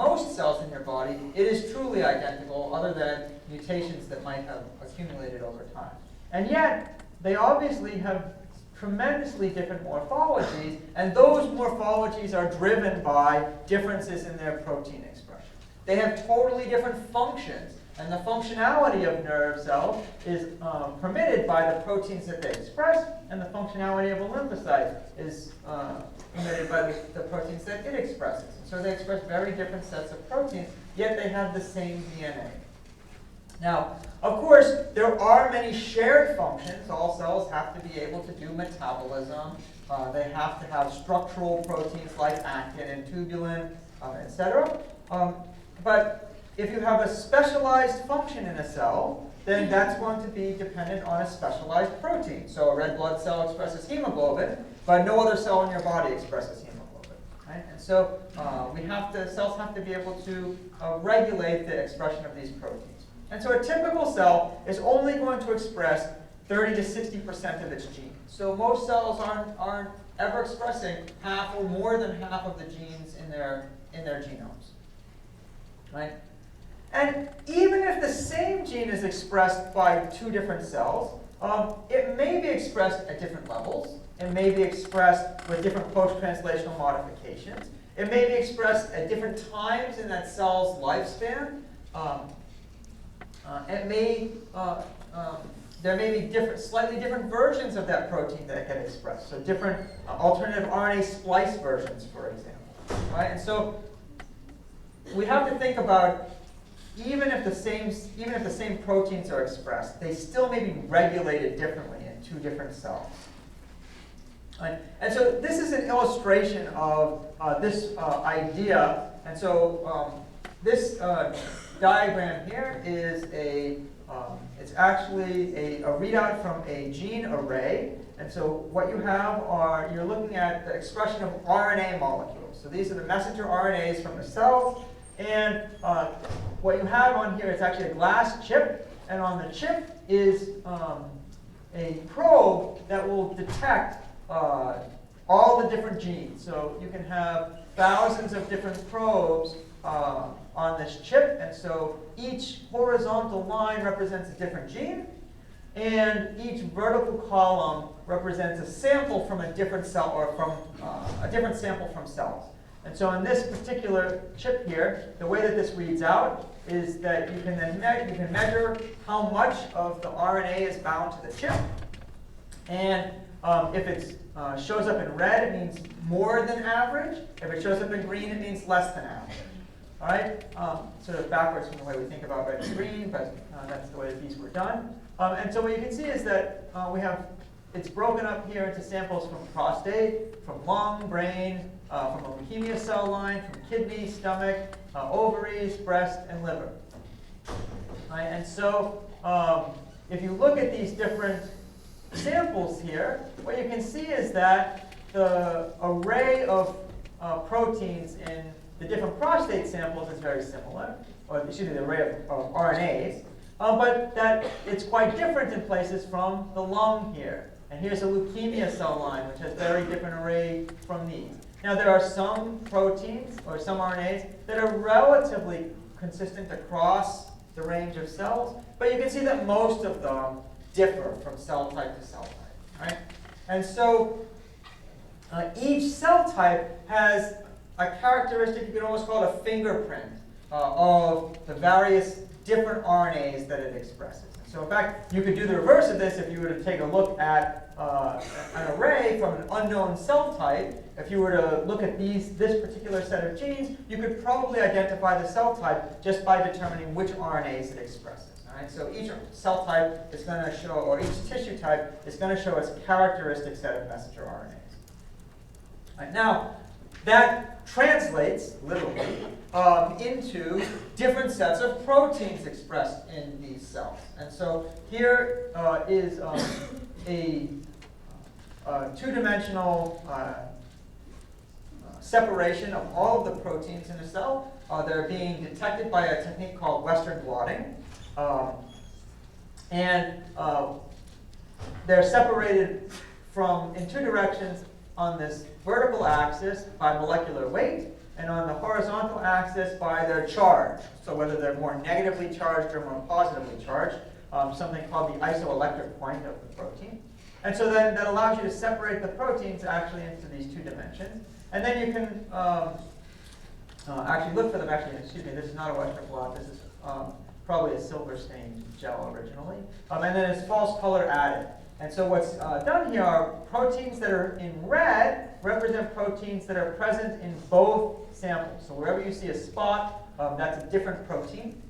most cells in your body, it is truly identical, other than mutations that might have accumulated over time. And yet, they obviously have tremendously different morphologies, and those morphologies are driven by differences in their protein expression. They have totally different functions, and the functionality of nerve cells is permitted by the proteins that they express, and the functionality of a lymphocyte is permitted by the proteins that it expresses. So they express very different sets of proteins, yet they have the same DNA. Now, of course, there are many shared functions. All cells have to be able to do metabolism. They have to have structural proteins like actin and tubulin, etc. But if you have a specialized function in a cell, then that's going to be dependent on a specialized protein. So a red blood cell expresses hemoglobin, but no other cell in your body expresses hemoglobin. Right? And so cells have to be able to regulate the expression of these proteins. And so a typical cell is only going to express 30 to 60% of its genes. So most cells aren't ever expressing half or more than half of the genes in their genomes. Right? And even if the same gene is expressed by two different cells, it may be expressed at different levels. It may be expressed with different post-translational modifications. It may be expressed at different times in that cell's lifespan. There may be slightly different versions of that protein that get expressed. So different alternative RNA splice versions, for example. Right? And so we have to think about even if the same proteins are expressed, they still may be regulated differently in two different cells. Right? And so this is an illustration of this idea. And so this diagram here is it's actually a readout from a gene array. And so what you have you're looking at the expression of RNA molecules. So these are the messenger RNAs from the cells. And what you have on here is actually a glass chip. And on the chip is a probe that will detect all the different genes. So you can have thousands of different probes on this chip, and so each horizontal line represents a different gene, and each vertical column represents a sample from a different cell, or from a different sample from cells. And so in this particular chip here, the way that this reads out is that you can measure how much of the RNA is bound to the chip, and if it shows up in red, it means more than average. If it shows up in green, it means less than average. All right, sort of backwards from the way we think about red and green, but that's the way that these were done. And so what you can see is that it's broken up here into samples from prostate, from lung, brain, from a leukemia cell line, from kidney, stomach, ovaries, breast, and liver. All right, and so if you look at these different samples here, what you can see is that the array of proteins in the different prostate samples is very similar, or excuse me, the array of RNAs, but that it's quite different in places from the lung here. And here's a leukemia cell line, which has very different array from these. Now there are some proteins, or some RNAs, that are relatively consistent across the range of cells, but you can see that most of them differ from cell type to cell type. Right? And so each cell type has a characteristic, you could almost call it a fingerprint of the various different RNAs that it expresses. So in fact, you could do the reverse of this if you were to take a look at an array from an unknown cell type. If you were to look at this particular set of genes, you could probably identify the cell type just by determining which RNAs it expresses. All right? So each cell type is going to show, or each tissue type is going to show its characteristic set of messenger RNAs. All right, now, that translates, literally, into different sets of proteins expressed in these cells. And so here is a two-dimensional separation of all of the proteins in a cell. They're being detected by a technique called Western blotting. And they're separated in two directions on this vertical axis by molecular weight, and on the horizontal axis by their charge. So whether they're more negatively charged or more positively charged, something called the isoelectric point of the protein. And so then that allows you to separate the proteins actually into these two dimensions. And then you can actually look for them. Actually, excuse me, this is not a Western blot. This is probably a silver stained gel originally. And then it's false color added. And so what's done here are proteins that are in red represent proteins that are present in both samples. So wherever you see a spot, that's a different protein.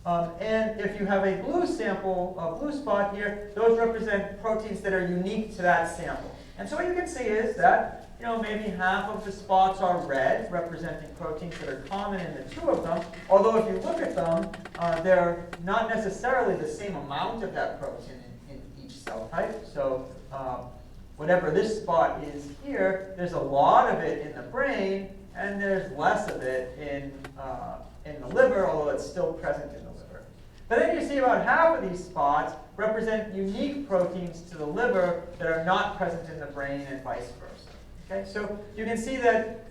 And if you have a blue sample, a blue spot here, those represent proteins that are unique to that sample. And so what you can see is that maybe half of the spots are red, representing proteins that are common in the two of them. Although if you look at them, they're not necessarily the same amount of that protein in each cell type. So whatever this spot is here, there's a lot of it in the brain, and there's less of it in the liver, although it's still present in the liver. But then you see about half of these spots represent unique proteins to the liver that are not present in the brain, and vice versa. Okay, so you can see that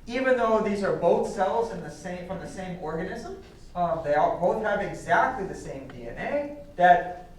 even though these are both cells from the same organism, they all both have exactly the same DNA, that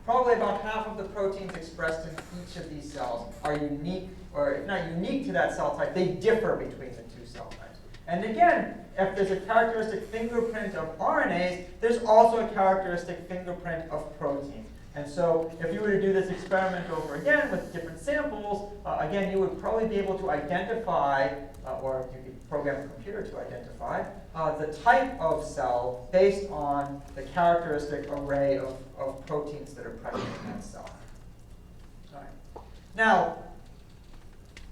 probably about half of the proteins expressed in each of these cells are unique, or if not unique to that cell type, they differ between the two cell types. And again, if there's a characteristic fingerprint of RNAs, there's also a characteristic fingerprint of protein. And so if you were to do this experiment over again with different samples, again, you would probably be able to identify, or you could program a computer to identify, the type of cell based on the characteristic array of proteins that are present in that cell. All right. Now,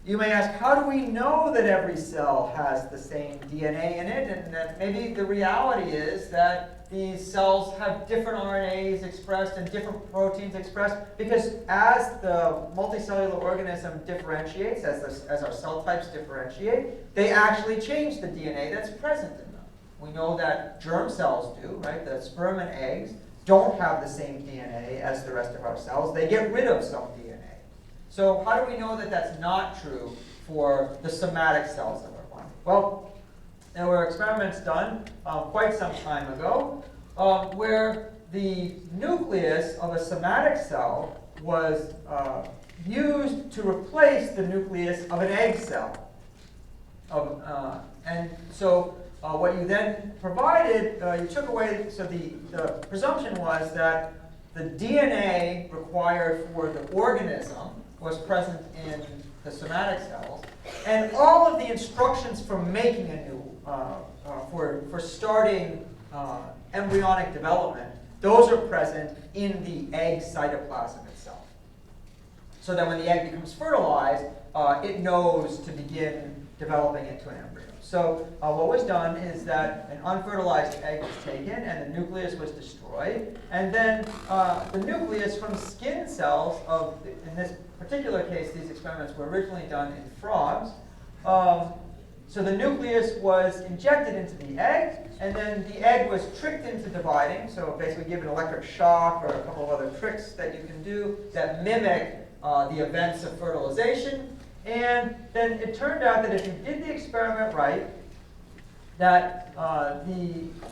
you may ask, how do we know that every cell has the same DNA in it? And that maybe the reality is that these cells have different RNAs expressed and different proteins expressed, because as the multicellular organism differentiates, as our cell types differentiate, they actually change the DNA that's present in them. We know that germ cells do, right? The sperm and eggs don't have the same DNA as the rest of our cells. They get rid of some DNA. So how do we know that that's not true for the somatic cells of our body? Well, there were experiments done quite some time ago where the nucleus of a somatic cell was used to replace the nucleus of an egg cell. And so what you then provided, you took away, so the presumption was that the DNA required for the organism was present in the somatic cells, and all of the instructions for making a new, for starting embryonic development, those are present in the egg cytoplasm itself. So that when the egg becomes fertilized, it knows to begin developing into an embryo. So what was done is that an unfertilized egg was taken and the nucleus was destroyed, and then the nucleus from skin cells of, in this particular case, these experiments were originally done in frogs. So the nucleus was injected into the egg, and then the egg was tricked into dividing, so basically given electric shock or a couple of other tricks that you can do that mimic the events of fertilization. And then it turned out that if you did the experiment right, that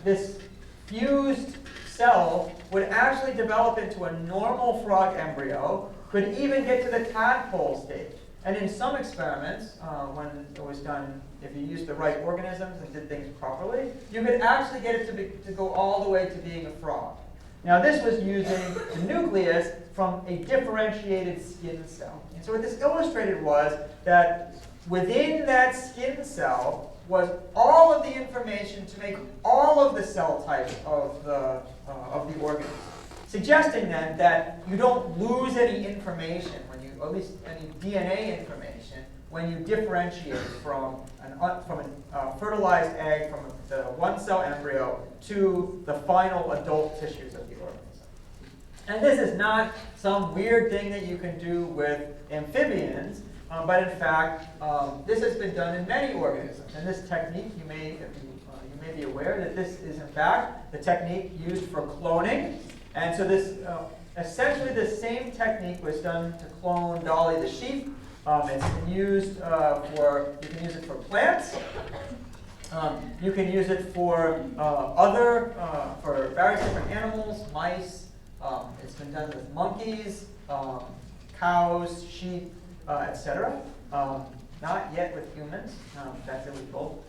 this fused cell would actually develop into a normal frog embryo, could even get to the tadpole stage. And in some experiments, when it was done, if you used the right organisms and did things properly, you could actually get it to go all the way to being a frog. Now this was using the nucleus from a differentiated skin cell. And so what this illustrated was that within that skin cell was all of the information to make all of the cell types of the organism, suggesting then that you don't lose any information when you, or at least any DNA information, when you differentiate from a fertilized egg, from the one-cell embryo to the final adult tissues of the organism. And this is not some weird thing that you can do with amphibians, but in fact, this has been done in many organisms. And this technique, you may be aware that this is in fact the technique used for cloning. And so this, essentially the same technique was done to clone Dolly the sheep. It's been used you can use it for plants. You can use it for for various different animals, mice. It's been done with monkeys, cows, sheep, etc. Not yet with humans. That's illegal.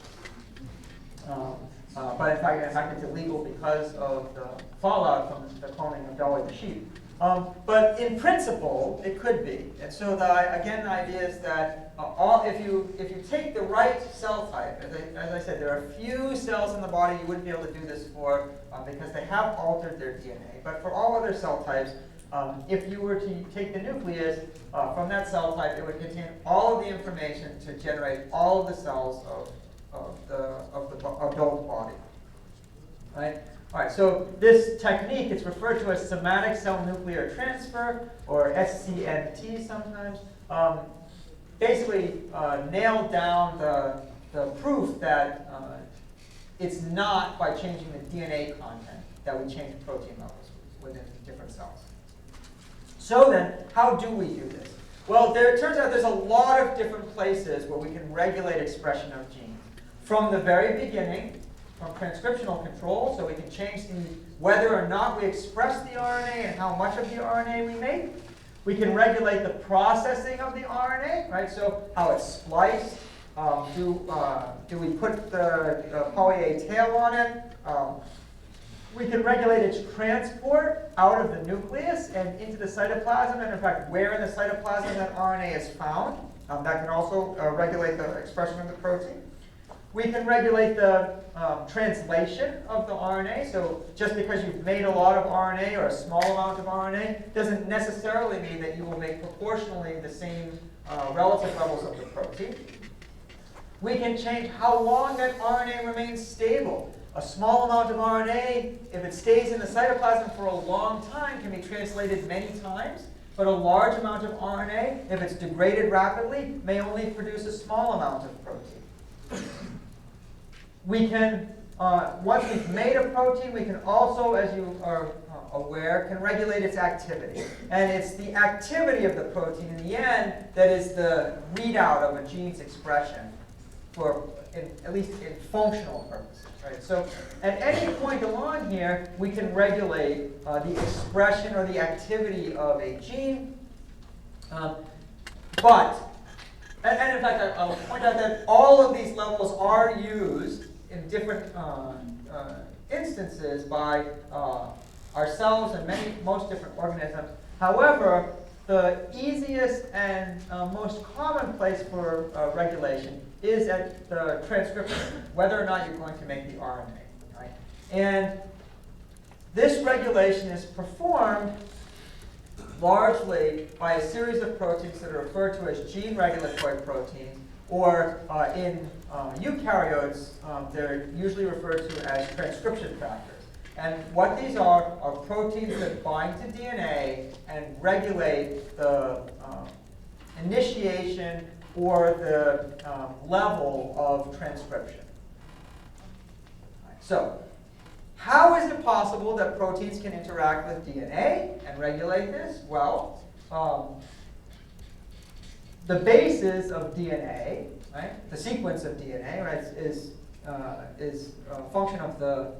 But in fact, it's illegal because of the fallout from the cloning of Dolly the sheep. But in principle, it could be. And so again, the idea is that if you take the right cell type, as I said, there are few cells in the body you wouldn't be able to do this for because they have altered their DNA. But for all other cell types, if you were to take the nucleus from that cell type, it would contain all of the information to generate all of the cells of the adult body. Right? All right, so this technique, it's referred to as somatic cell nuclear transfer, or SCNT sometimes, basically nailed down the proof that it's not by changing the DNA content that we change protein levels within different cells. So then, how do we do this? Well, it turns out there's a lot of different places where we can regulate expression of genes. From the very beginning, from transcriptional control, so we can change whether or not we express the RNA and how much of the RNA we make. We can regulate the processing of the RNA, right? So how it's spliced. Do we put the poly-A tail on it? We can regulate its transport out of the nucleus and into the cytoplasm, and in fact, where in the cytoplasm that RNA is found. That can also regulate the expression of the protein. We can regulate the translation of the RNA. So just because you've made a lot of RNA or a small amount of RNA doesn't necessarily mean that you will make proportionally the same relative levels of the protein. We can change how long that RNA remains stable. A small amount of RNA, if it stays in the cytoplasm for a long time, can be translated many times. But a large amount of RNA, if it's degraded rapidly, may only produce a small amount of protein. We can, once we've made a protein, we can also, as you are aware, can regulate its activity. And it's the activity of the protein in the end that is the readout of a gene's expression, at least in functional purposes. Right? So at any point along here, we can regulate the expression or the activity of a gene. And in fact, I'll point out that all of these levels are used in different instances by ourselves and most different organisms. However, the easiest and most common place for regulation is at the transcription, whether or not you're going to make the RNA. Right? And this regulation is performed largely by a series of proteins that are referred to as gene regulatory proteins, or in eukaryotes, they're usually referred to as transcription factors. And what these are proteins that bind to DNA and regulate the initiation or the level of transcription. So, how is it possible that proteins can interact with DNA and regulate this? Well, the bases of DNA, right, the sequence of DNA, right, is a function of the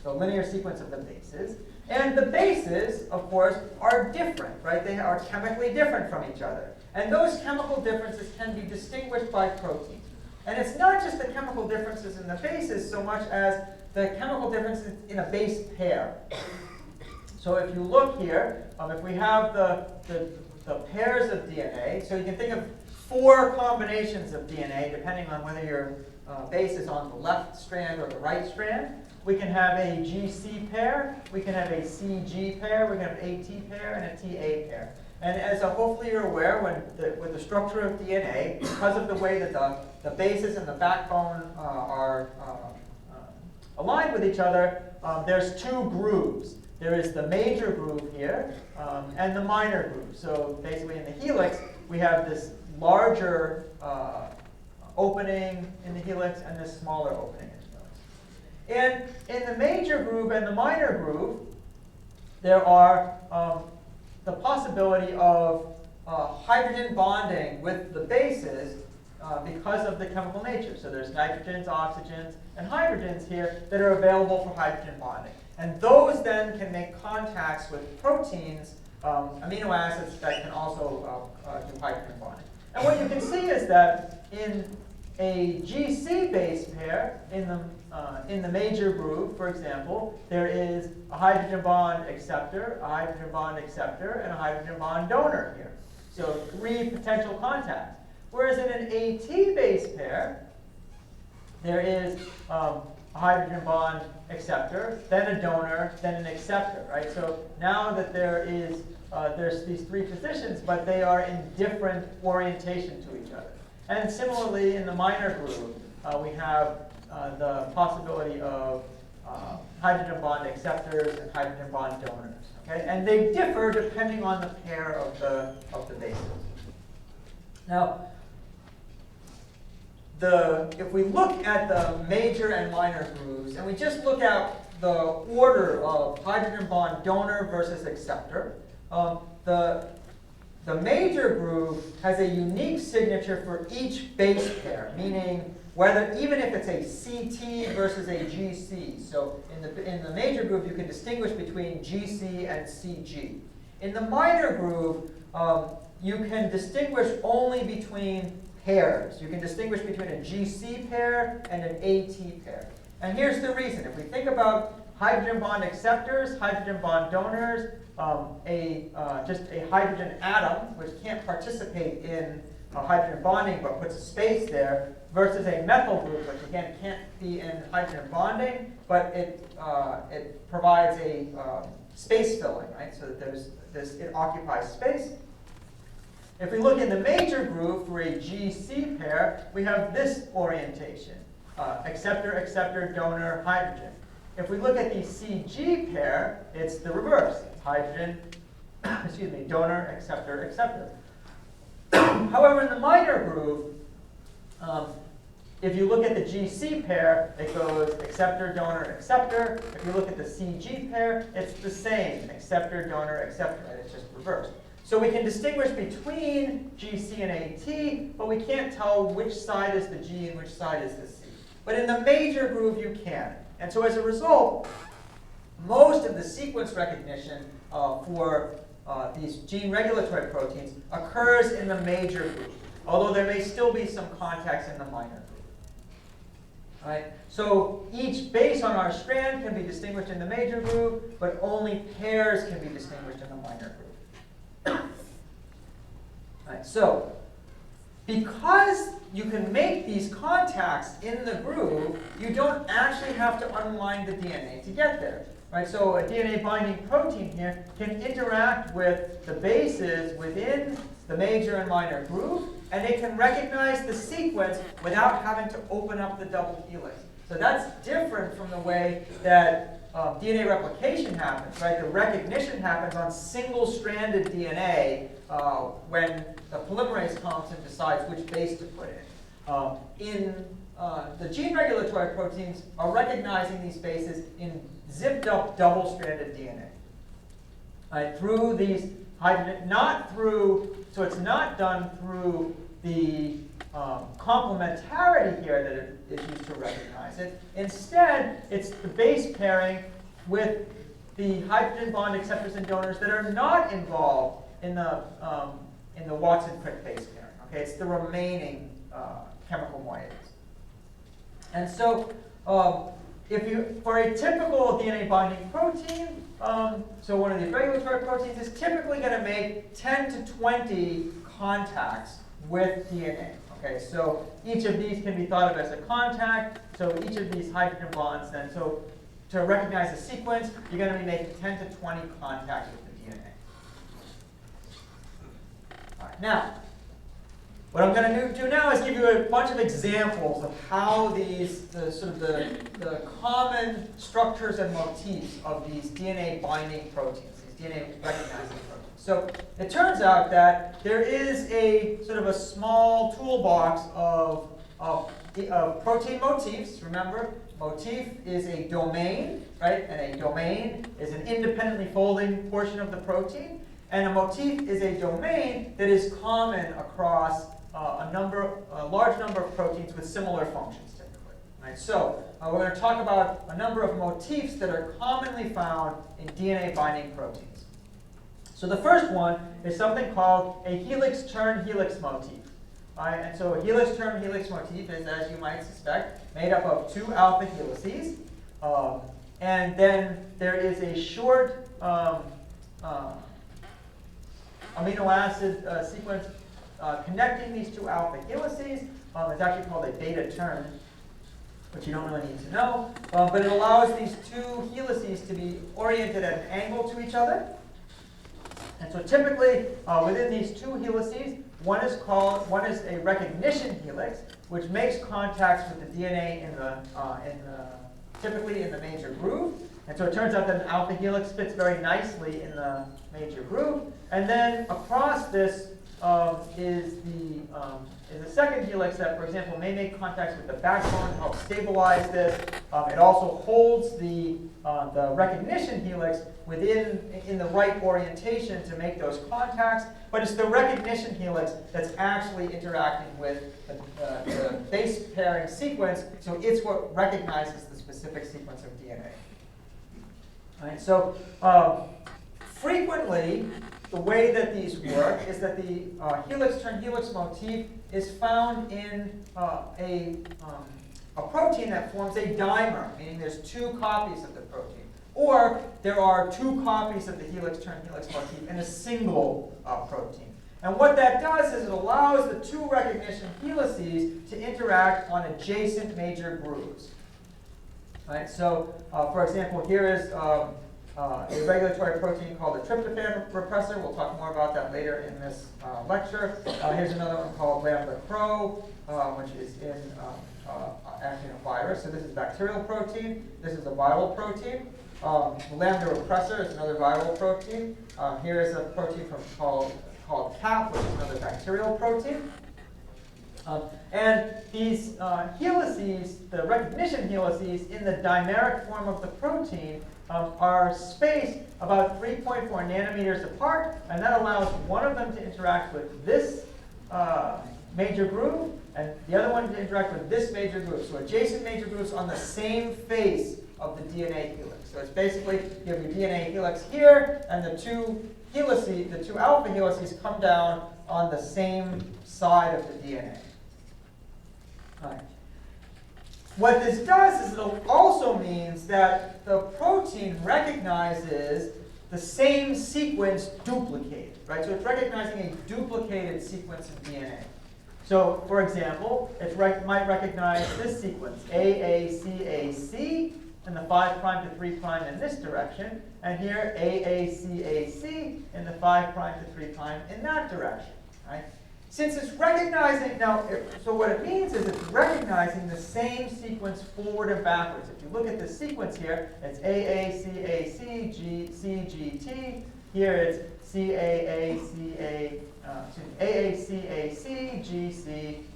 linear sequence of the bases. And the bases, of course, are different, right? They are chemically different from each other. And those chemical differences can be distinguished by proteins. And it's not just the chemical differences in the bases so much as the chemical differences in a base pair. So if you look here, if we have the pairs of DNA, so you can think of 4 combinations of DNA depending on whether your base is on the left strand or the right strand. We can have a GC pair, we can have a CG pair, we can have an AT pair, and a TA pair. And as hopefully you're aware, with the structure of DNA, because of the way that the bases and the backbone are aligned with each other, there's 2 grooves. There is the major groove here and the minor groove. So basically in the helix, we have this larger opening in the helix and this smaller opening in the helix. And in the major groove and the minor groove, there are the possibility of hydrogen bonding with the bases because of the chemical nature. So there's nitrogens, oxygens, and hydrogens here that are available for hydrogen bonding. And those then can make contacts with proteins, amino acids that can also do hydrogen bonding. And what you can see is that in a GC base pair, in the major groove, for example, there is a hydrogen bond acceptor, a hydrogen bond acceptor, and a hydrogen bond donor here. So 3 potential contacts. Whereas in an AT base pair, there is a hydrogen bond acceptor, then a donor, then an acceptor, right? So now that there's these 3 positions, but they are in different orientation to each other. And similarly, in the minor groove, we have the possibility of hydrogen bond acceptors and hydrogen bond donors. Okay? And they differ depending on the pair of the bases. Now, if we look at the major and minor grooves, and we just look at the order of hydrogen bond donor versus acceptor, the major groove has a unique signature for each base pair, meaning even if it's a CT versus a GC. So in the major groove, you can distinguish between GC and CG. In the minor groove, you can distinguish only between pairs. You can distinguish between a GC pair and an AT pair. And here's the reason. If we think about hydrogen bond acceptors, hydrogen bond donors, just a hydrogen atom, which can't participate in hydrogen bonding but puts a space there, versus a methyl group, which again can't be in hydrogen bonding, but it provides a space filling, right? So that it occupies space. If we look in the major groove for a GC pair, we have this orientation: acceptor, acceptor, donor, hydrogen. If we look at the CG pair, it's the reverse. It's hydrogen, donor, acceptor, acceptor. However, in the minor groove, if you look at the GC pair, it goes acceptor, donor, acceptor. If you look at the CG pair, it's the same: acceptor, donor, acceptor. Right? It's just reversed. So we can distinguish between GC and AT, but we can't tell which side is the G and which side is the C. But in the major groove, you can. And so as a result, most of the sequence recognition for these gene regulatory proteins occurs in the major groove, although there may still be some contacts in the minor groove. Right? So each base on our strand can be distinguished in the major groove, but only pairs can be distinguished in the minor groove. Right, so because you can make these contacts in the groove, you don't actually have to unwind the DNA to get there. Right? So a DNA binding protein here can interact with the bases within the major and minor groove, and it can recognize the sequence without having to open up the double helix. So that's different from the way that DNA replication happens, right? The recognition happens on single-stranded DNA when the polymerase comes and decides which base to put in. The gene regulatory proteins are recognizing these bases in zipped-up double-stranded DNA. Right? Through these hydrogen, so it's not done through the complementarity here that it is used to recognize it. Instead, it's the base pairing with the hydrogen bond acceptors and donors that are not involved in the Watson-Crick base pairing. Okay, it's the remaining chemical moieties. And so, for a typical DNA binding protein, so one of these regulatory proteins is typically going to make 10 to 20 contacts with DNA. Okay, so each of these can be thought of as a contact. So each of these hydrogen bonds, then, so to recognize a sequence, you're going to be making 10 to 20 contacts with the DNA. All right, now, what I'm going to do now is give you a bunch of examples of how the common structures and motifs of these DNA binding proteins, these DNA recognizing proteins. So it turns out that there is a sort of a small toolbox of protein motifs. Remember, motif is a domain, right? And a domain is an independently folding portion of the protein. And a motif is a domain that is common across a large number of proteins with similar functions typically. Right? So we're going to talk about a number of motifs that are commonly found in DNA binding proteins. So the first one is something called a helix-turn-helix motif. Right? And so a helix-turn-helix motif is, as you might suspect, made up of two alpha helices. And then there is a short amino acid sequence connecting these two alpha helices. It's actually called a beta turn, which you don't really need to know. But it allows these two helices to be oriented at an angle to each other. And so typically, within these two helices, one is a recognition helix, which makes contacts with the DNA typically in the major groove. And so it turns out that an alpha helix fits very nicely in the major groove. And then across this is a second helix that, for example, may make contacts with the backbone to help stabilize this. It also holds the recognition helix in the right orientation to make those contacts. But it's the recognition helix that's actually interacting with the base pairing sequence. So it's what recognizes the specific sequence of DNA. All right, so frequently, the way that these work is that the helix-turn-helix motif is found in a protein that forms a dimer, meaning there's two copies of the protein. Or there are two copies of the helix-turn-helix motif in a single protein. And what that does is it allows the two recognition helices to interact on adjacent major grooves. Right? So, for example, here is a regulatory protein called the tryptophan repressor. We'll talk more about that later in this lecture. Here's another one called lambda-cro, which is actually in a virus. So this is bacterial protein. This is a viral protein. Lambda repressor is another viral protein. Here is a protein called CAP, which is another bacterial protein. And these helices, the recognition helices in the dimeric form of the protein, are spaced about 3.4 nanometers apart, and that allows one of them to interact with this major groove, and the other one to interact with this major groove. So adjacent major grooves on the same face of the DNA helix. So it's basically, you have your DNA helix here, and the two alpha helices come down on the same side of the DNA. All right. What this does is it also means that the protein recognizes the same sequence duplicated, right? So it's recognizing a duplicated sequence of DNA. So, for example, it might recognize this sequence, AACAC, in the 5' to 3' in this direction, and here AACAC in the 5' to 3' in that direction, right? Since it's recognizing, so what it means is it's recognizing the same sequence forward and backwards. If you look at the sequence here, it's AACAC-CGT. Here it's AACAC-GC.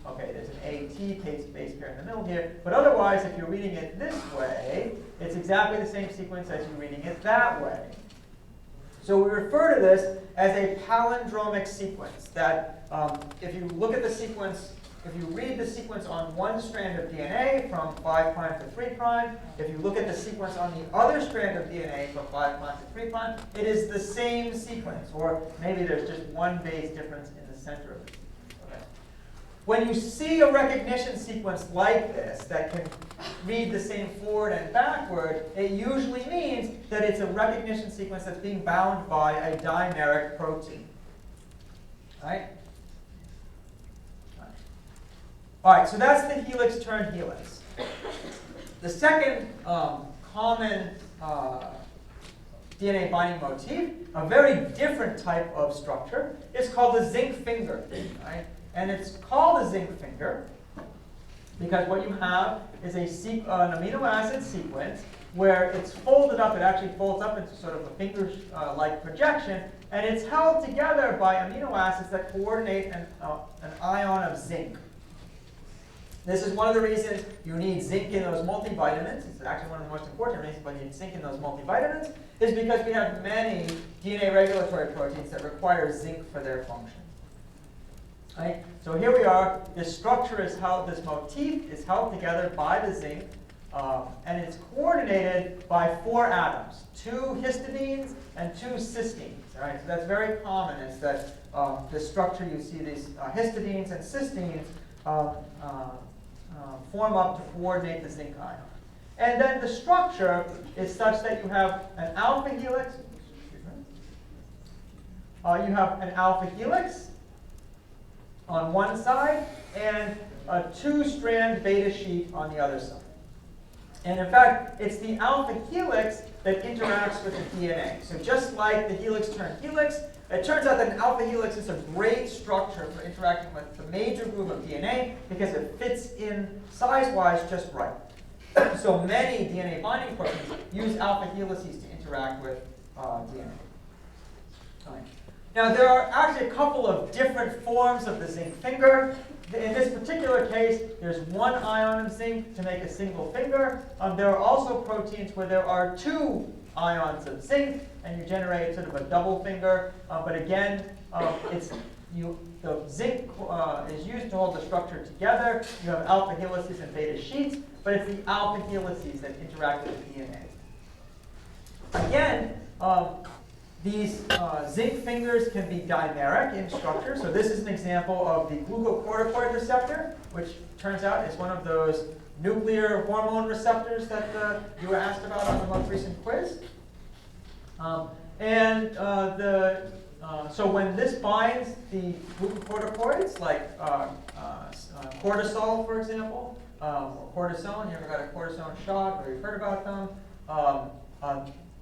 Okay, there's an AT base pair in the middle here. But otherwise, if you're reading it this way, it's exactly the same sequence as you're reading it that way. So we refer to this as a palindromic sequence, that if you look at the sequence, if you read the sequence on one strand of DNA from 5' to 3', if you look at the sequence on the other strand of DNA from 5' to 3', it is the same sequence, or maybe there's just one base difference in the center of it. Okay. When you see a recognition sequence like this that can read the same forward and backward, it usually means that it's a recognition sequence that's being bound by a dimeric protein. Right? All right, so that's the helix-turn-helix. The second common DNA binding motif, a very different type of structure, is called the zinc finger. Right? And it's called a zinc finger because what you have is an amino acid sequence where it's folded up. It actually folds up into sort of a finger-like projection, and it's held together by amino acids that coordinate an ion of zinc. This is one of the reasons you need zinc in those multivitamins. It's actually one of the most important reasons why you need zinc in those multivitamins, is because we have many DNA regulatory proteins that require zinc for their function. Right? So here we are. This structure is held, this motif is held together by the zinc, and it's coordinated by 4 atoms, 2 histidines and 2 cysteines. All right? So that's very common, is that this structure, you see these histidines and cysteines form up to coordinate the zinc ion. And then the structure is such that you have an alpha helix. You have an alpha helix on one side and a 2-strand beta sheet on the other side. And in fact, it's the alpha helix that interacts with the DNA. So just like the helix turn helix, it turns out that an alpha helix is a great structure for interacting with the major groove of DNA because it fits in size-wise just right. So many DNA binding proteins use alpha helices to interact with DNA. All right. Now, there are actually a couple of different forms of the zinc finger. In this particular case, there's 1 ion of zinc to make a single finger. There are also proteins where there are 2 ions of zinc, and you generate sort of a double finger. But again, the zinc is used to hold the structure together. You have alpha helices and beta sheets, but it's the alpha helices that interact with the DNA. Again, these zinc fingers can be dimeric in structure. So this is an example of the glucocorticoid receptor, which turns out is one of those nuclear hormone receptors that you were asked about on the most recent quiz. So when this binds the glucocorticoids, like cortisol, for example, or cortisone, you ever got a cortisone shot or you've heard about them?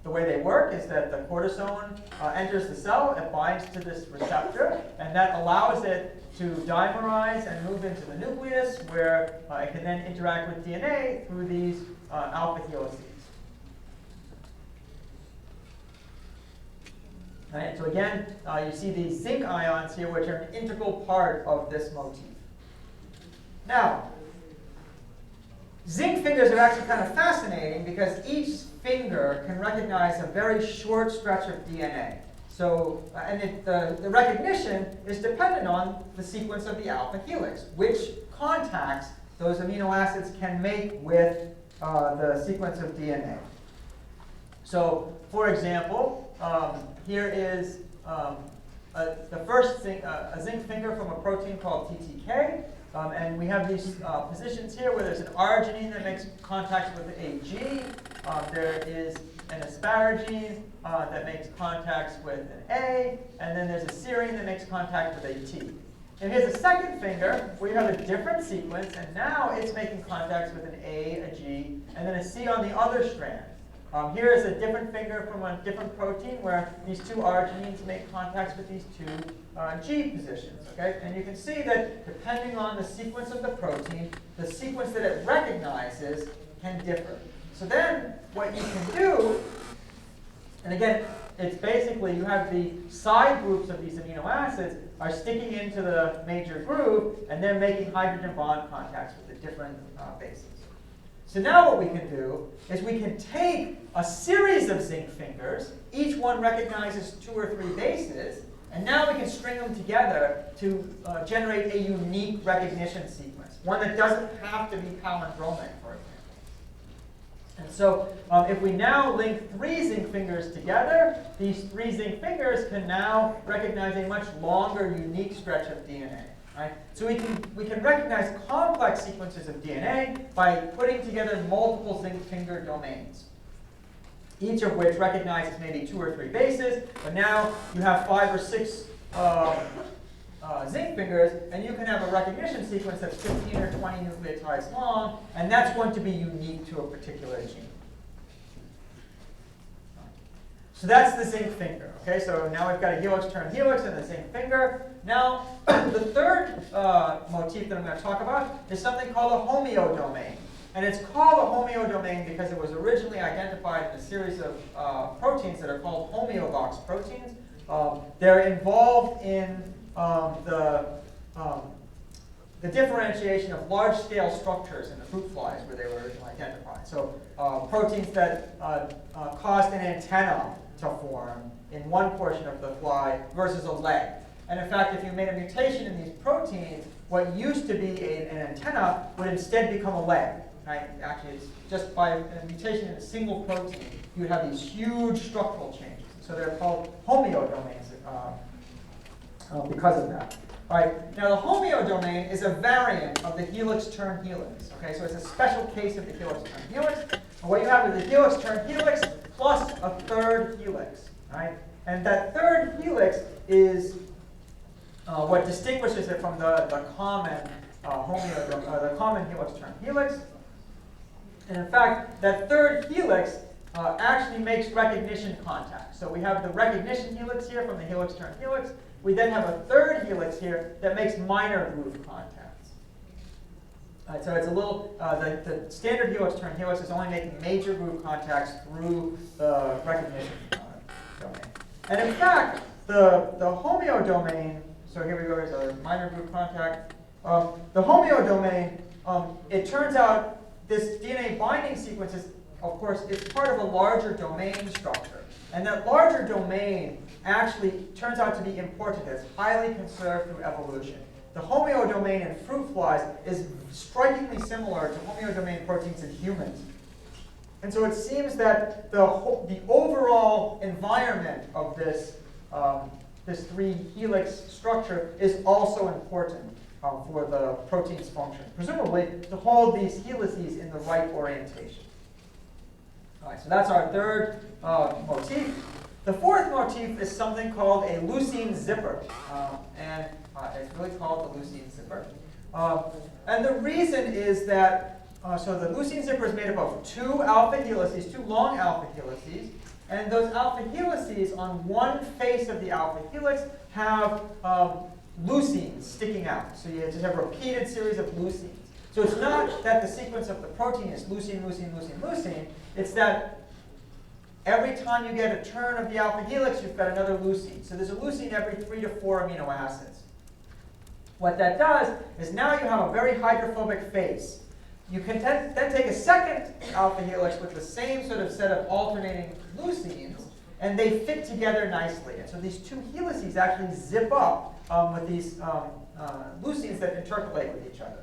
The way they work is that the cortisone enters the cell, it binds to this receptor, and that allows it to dimerize and move into the nucleus, where it can then interact with DNA through these alpha helices. Right, so again, you see these zinc ions here, which are an integral part of this motif. Now, zinc fingers are actually kind of fascinating because each finger can recognize a very short stretch of DNA. So, the recognition is dependent on the sequence of the alpha helix, which contacts those amino acids can make with the sequence of DNA. So, for example, here is the first a zinc finger from a protein called TTK. And we have these positions here where there's an arginine that makes contact with a G. There is an asparagine that makes contacts with an A. And then there's a serine that makes contact with a T. And here's a second finger where you have a different sequence. And now it's making contacts with an A, a G, and then a C on the other strand. Here is a different finger from a different protein where these 2 arginines make contacts with these 2 G positions. Okay? And you can see that depending on the sequence of the protein, the sequence that it recognizes can differ. So then what you can do, and again, it's basically you have the side groups of these amino acids are sticking into the major groove, and they're making hydrogen bond contacts with the different bases. So now what we can do is we can take a series of zinc fingers, each one recognizes 2 or 3 bases, and now we can string them together to generate a unique recognition sequence, one that doesn't have to be palindromic, for example. And so if we now link 3 zinc fingers together, these 3 zinc fingers can now recognize a much longer, unique stretch of DNA. Right? So we can recognize complex sequences of DNA by putting together multiple zinc finger domains, each of which recognizes maybe 2 or 3 bases. But now you have 5 or 6 zinc fingers, and you can have a recognition sequence that's 15 or 20 nucleotides long, and that's going to be unique to a particular gene. So that's the zinc finger. Okay, so now we've got a helix turn helix and the zinc finger. Now, the third motif that I'm going to talk about is something called a homeodomain. And it's called a homeodomain because it was originally identified in a series of proteins that are called homeobox proteins. They're involved in the differentiation of large-scale structures in the fruit flies where they were originally identified. So proteins that caused an antenna to form in one portion of the fly versus a leg. And in fact, if you made a mutation in these proteins, what used to be an antenna would instead become a leg. Right? Actually, it's just by a mutation in a single protein, you would have these huge structural changes. So they're called homeodomains because of that. All right. Now, the homeodomain is a variant of the helix-turn helix. Okay, so it's a special case of the helix-turn helix. And what you have is the helix-turn helix plus a third helix. Right? And that third helix is what distinguishes it from the common the common helix-turn helix. And in fact, that third helix actually makes recognition contact. So we have the recognition helix here from the helix-turn helix. We then have a third helix here that makes minor groove contacts. So it's a little, the standard helix-turn helix is only making major groove contacts through the recognition domain. And in fact, the homeodomain, so here we go, here's a minor groove contact. The homeodomain, it turns out this DNA binding sequence is, of course, it's part of a larger domain structure. And that larger domain actually turns out to be important. It's highly conserved through evolution. The homeodomain in fruit flies is strikingly similar to homeodomain proteins in humans. And so it seems that the overall environment of this, this three helix structure is also important for the protein's function, presumably to hold these helices in the right orientation. All right, so that's our third motif. The fourth motif is something called a leucine zipper, and it's really called the leucine zipper. And the reason is that, so the leucine zipper is made up of two alpha helices, two long alpha helices, and those alpha helices on one face of the alpha helix have leucines sticking out. So you just have a repeated series of leucines. So it's not that the sequence of the protein is leucine, leucine, leucine, leucine. It's that every time you get a turn of the alpha helix, you've got another leucine. So there's a leucine every 3 to 4 amino acids. What that does is now you have a very hydrophobic face. You can then take a second alpha helix with the same sort of set of alternating leucines, and they fit together nicely. And so these two helices actually zip up with these leucines that intercalate with each other.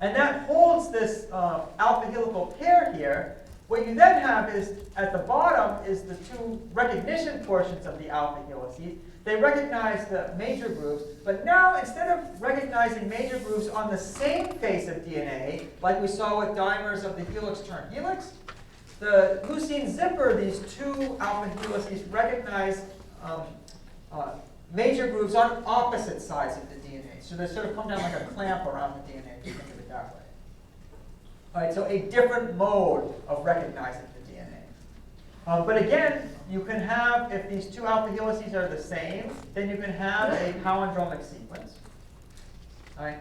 And that holds this alpha helical pair here. What you then have is, at the bottom, is the two recognition portions of the alpha helices. They recognize the major grooves, but now instead of recognizing major grooves on the same face of DNA, like we saw with dimers of the helix-turn helix, the leucine zipper, these two alpha helices recognize major grooves on opposite sides of the DNA. So they sort of come down like a clamp around the DNA, if you think of it that way. All right, so a different mode of recognizing the DNA. But again, you can have, if these two alpha helices are the same, then you can have a palindromic sequence. All right.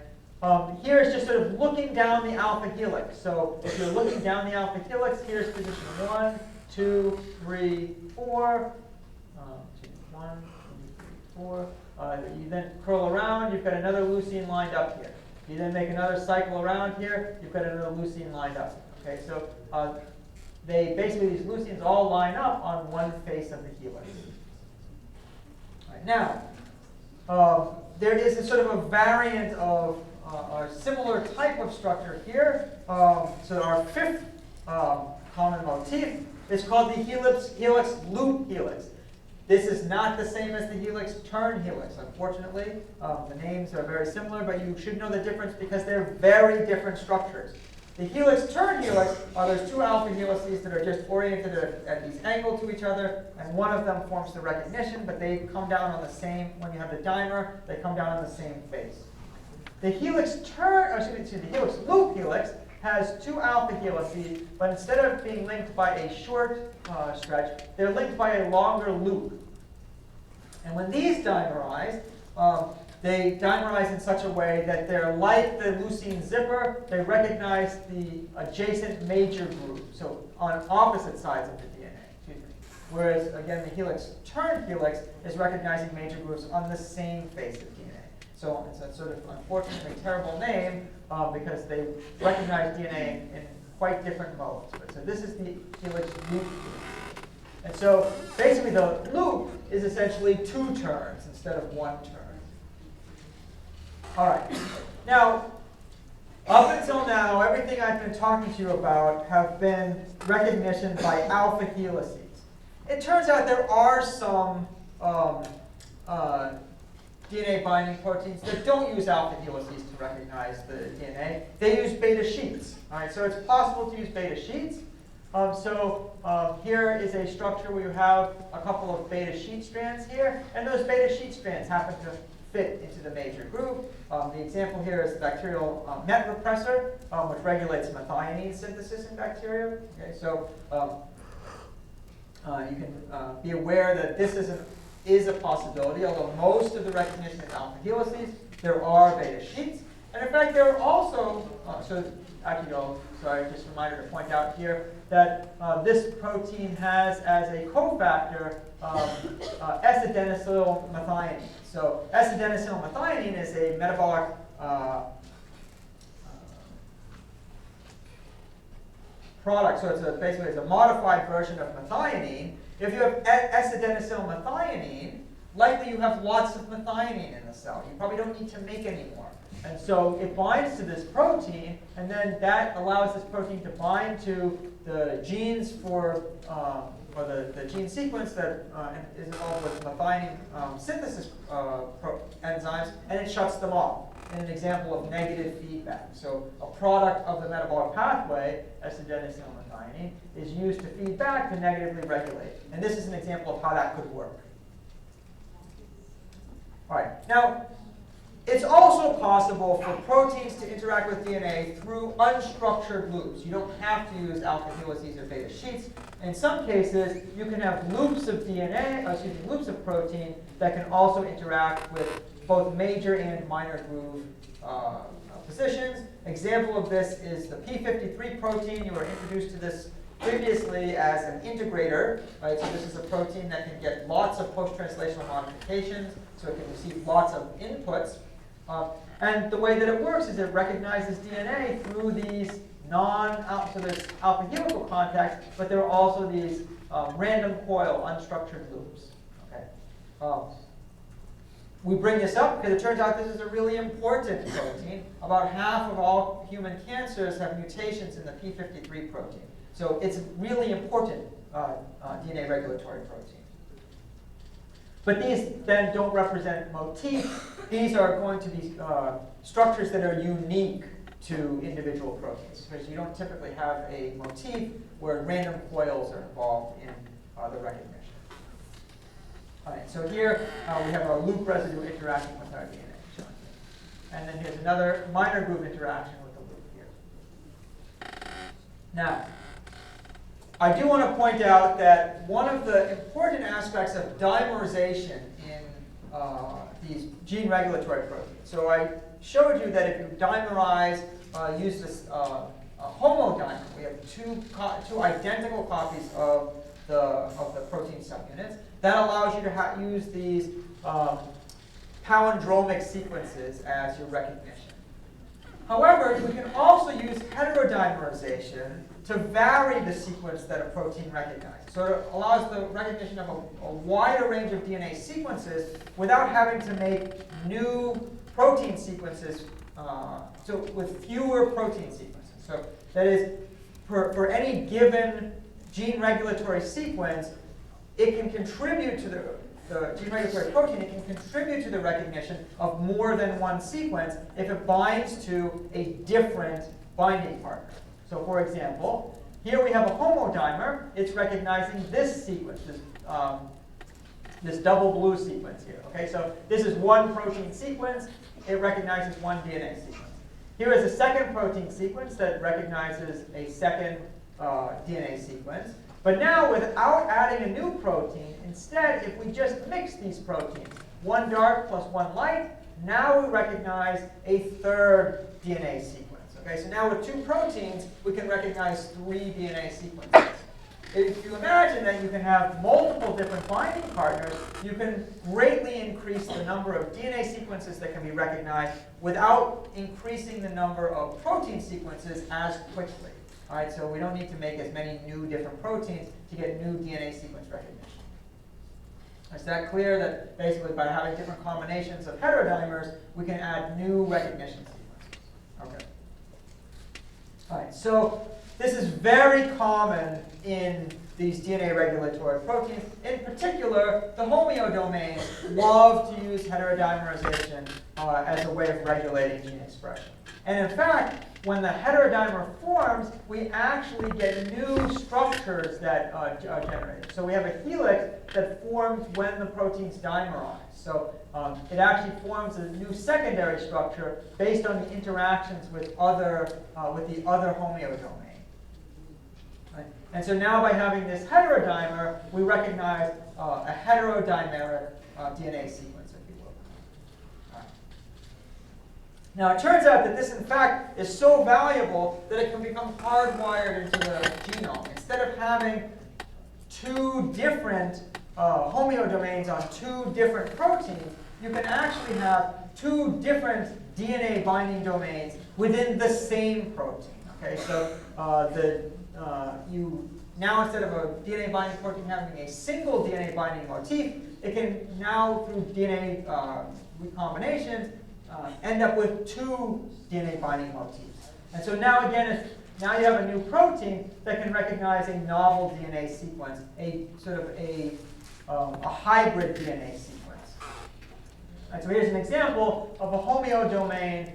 Here is just sort of looking down the alpha helix. So if you're looking down the alpha helix, here's position 1, 2, 3, 4. 1, 2, 3, 4. You then curl around, you've got another leucine lined up here. You then make another cycle around here, you've got another leucine lined up. Okay, so basically these leucines all line up on one face of the helix. Right, now, there is a sort of a variant of a similar type of structure here. So our fifth common motif is called the helix loop helix. This is not the same as the helix-turn helix, unfortunately. The names are very similar, but you should know the difference because they're very different structures. The helix-turn helix are those two alpha helices that are just oriented at these angles to each other, and one of them forms the recognition, but they come down on the same, when you have the dimer, they come down on the same face. The the helix loop helix has two alpha helices, but instead of being linked by a short stretch, they're linked by a longer loop. And when these dimerize, they dimerize in such a way that they're like the leucine zipper. They recognize the adjacent major groove, so on opposite sides of the DNA. Whereas, again, the helix-turn helix is recognizing major grooves on the same face of DNA. So it's a sort of unfortunately terrible name because they recognize DNA in quite different modes. So this is the helix loop. And so basically the loop is essentially 2 turns instead of 1 turn. All right. Now, up until now, everything I've been talking to you about have been recognition by alpha helices. It turns out there are some DNA binding proteins that don't use alpha helices to recognize the DNA. They use beta sheets. All right, so it's possible to use beta sheets. Here is a structure where you have a couple of beta sheet strands here, and those beta sheet strands happen to fit into the major groove. The example here is the bacterial MET repressor, which regulates methionine synthesis in bacteria. Okay, so you can be aware that this is a possibility, although most of the recognition is alpha helices. There are beta sheets. And in fact, there are also, just a reminder to point out here that this protein has as a cofactor S-adenosyl methionine. So S-adenosyl methionine is a metabolic product. So it's basically it's a modified version of methionine. If you have S-adenosyl methionine, likely you have lots of methionine in the cell. You probably don't need to make any more. And so it binds to this protein, and then that allows this protein to bind to the genes for, or the gene sequence that is involved with methionine synthesis enzymes, and it shuts them off in an example of negative feedback. So a product of the metabolic pathway, S-adenosyl methionine, is used to feed back to negatively regulate. And this is an example of how that could work. All right. Now, it's also possible for proteins to interact with DNA through unstructured loops. You don't have to use alpha helices or beta sheets. In some cases, you can have loops of loops of protein that can also interact with both major and minor groove positions. Example of this is the P53 protein. You were introduced to this previously as an integrator, right? So this is a protein that can get lots of post-translational modifications, so it can receive lots of inputs. And the way that it works is it recognizes DNA through these so there's alpha helical contacts, but there are also these random coil unstructured loops. Okay. We bring this up because it turns out this is a really important protein. About half of all human cancers have mutations in the P53 protein. So it's a really important DNA regulatory protein. But these then don't represent motifs. These are going to be structures that are unique to individual proteins, because you don't typically have a motif where random coils are involved in the recognition. All right, so here we have our loop residue interacting with our DNA. Shown here. And then here's another minor groove interaction with the loop here. Now, I do want to point out that one of the important aspects of dimerization in these gene regulatory proteins. So I showed you that if you dimerize, use this homodimer, we have two identical copies of the protein subunits. That allows you to use these palindromic sequences as your recognition. However, we can also use heterodimerization to vary the sequence that a protein recognizes. So it allows the recognition of a wider range of DNA sequences without having to make new protein sequences, so with fewer protein sequences. So that is, for any given gene regulatory sequence, it can contribute to the gene regulatory protein, it can contribute to the recognition of more than one sequence if it binds to a different binding partner. So for example, here we have a homodimer. It's recognizing this sequence, this double blue sequence here. Okay, so this is one protein sequence. It recognizes one DNA sequence. Here is a second protein sequence that recognizes a second DNA sequence. But now, without adding a new protein, instead, if we just mix these proteins, one dark plus one light, now we recognize a third DNA sequence. Okay, so now with two proteins, we can recognize 3 DNA sequences. If you imagine that you can have multiple different binding partners, you can greatly increase the number of DNA sequences that can be recognized without increasing the number of protein sequences as quickly. All right, so we don't need to make as many new different proteins to get new DNA sequence recognition. Is that clear that basically by having different combinations of heterodimers, we can add new recognition sequences? Okay. All right, so this is very common in these DNA regulatory proteins. In particular, the homeodomains love to use heterodimerization as a way of regulating gene expression. And in fact, when the heterodimer forms, we actually get new structures that are generated. So we have a helix that forms when the protein's dimerized. So it actually forms a new secondary structure based on the interactions with the other homeodomain. Right? And so now by having this heterodimer, we recognize a heterodimeric DNA sequence, if you will. All right. Now it turns out that this, in fact, is so valuable that it can become hardwired into the genome. Instead of having two different homeodomains on two different proteins, you can actually have two different DNA binding domains within the same protein. Okay, so you now, instead of a DNA binding protein having a single DNA binding motif, it can now, through DNA recombinations, end up with two DNA binding motifs. And so now again, now you have a new protein that can recognize a novel DNA sequence, a sort of a hybrid DNA sequence. Right, so here's an example of a homeodomain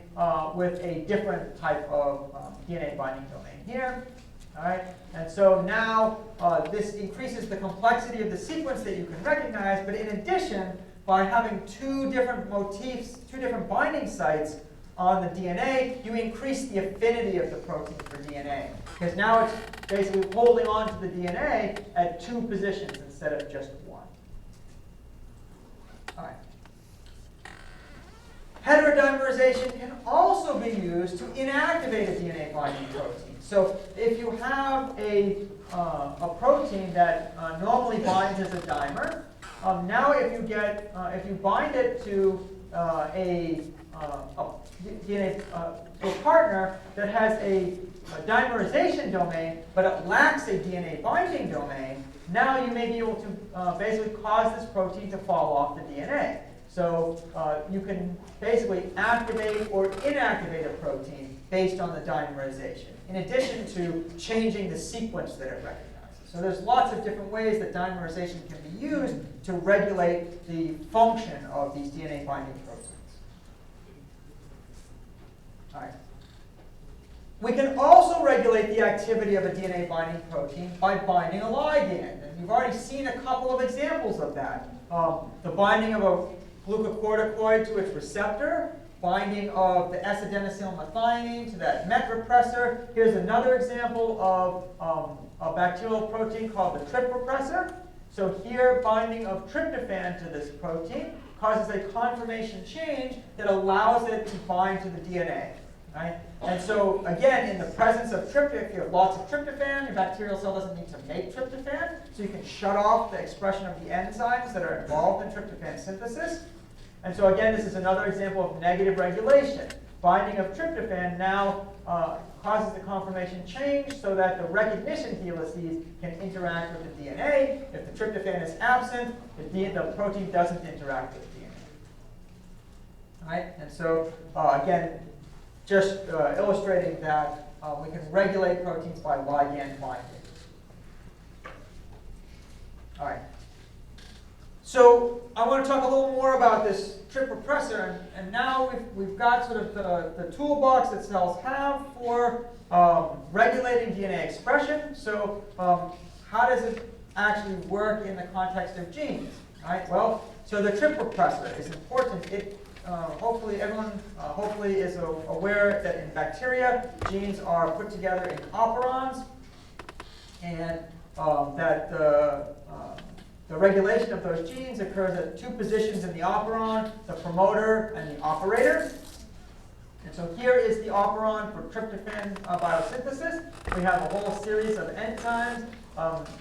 with a different type of DNA binding domain here. All right, and so now this increases the complexity of the sequence that you can recognize, but in addition, by having two different motifs, two different binding sites on the DNA, you increase the affinity of the protein for DNA. Because now it's basically holding on to the DNA at two positions instead of just one. All right. Heterodimerization can also be used to inactivate a DNA binding protein. So if you have a protein that normally binds as a dimer, now if you bind it to a DNA to a partner that has a dimerization domain, but it lacks a DNA binding domain, now you may be able to basically cause this protein to fall off the DNA. So you can basically activate or inactivate a protein based on the dimerization, in addition to changing the sequence that it recognizes. So there's lots of different ways that dimerization can be used to regulate the function of these DNA binding proteins. All right. We can also regulate the activity of a DNA binding protein by binding a ligand. And you've already seen a couple of examples of that. The binding of a glucocorticoid to its receptor, binding of the S-adenosylmethionine to that MET repressor. Here's another example of a bacterial protein called the TRP repressor. So here, binding of tryptophan to this protein causes a conformation change that allows it to bind to the DNA. Right? And so, again, in the presence of tryptophan, if you have lots of tryptophan, your bacterial cell doesn't need to make tryptophan, so you can shut off the expression of the enzymes that are involved in tryptophan synthesis. And so, again, this is another example of negative regulation. Binding of tryptophan now causes the conformation change so that the recognition helices can interact with the DNA. If the tryptophan is absent, the protein doesn't interact with DNA. All right? And so, again, just illustrating that we can regulate proteins by ligand binding. All right. So I want to talk a little more about this TRP repressor, and now we've got sort of the toolbox that cells have for regulating DNA expression. So how does it actually work in the context of genes? All right. Well, so the TRP repressor is important. Hopefully everyone is aware that in bacteria, genes are put together in operons, and that the regulation of those genes occurs at two positions in the operon, the promoter and the operator. And so here is the operon for tryptophan biosynthesis. We have a whole series of enzymes,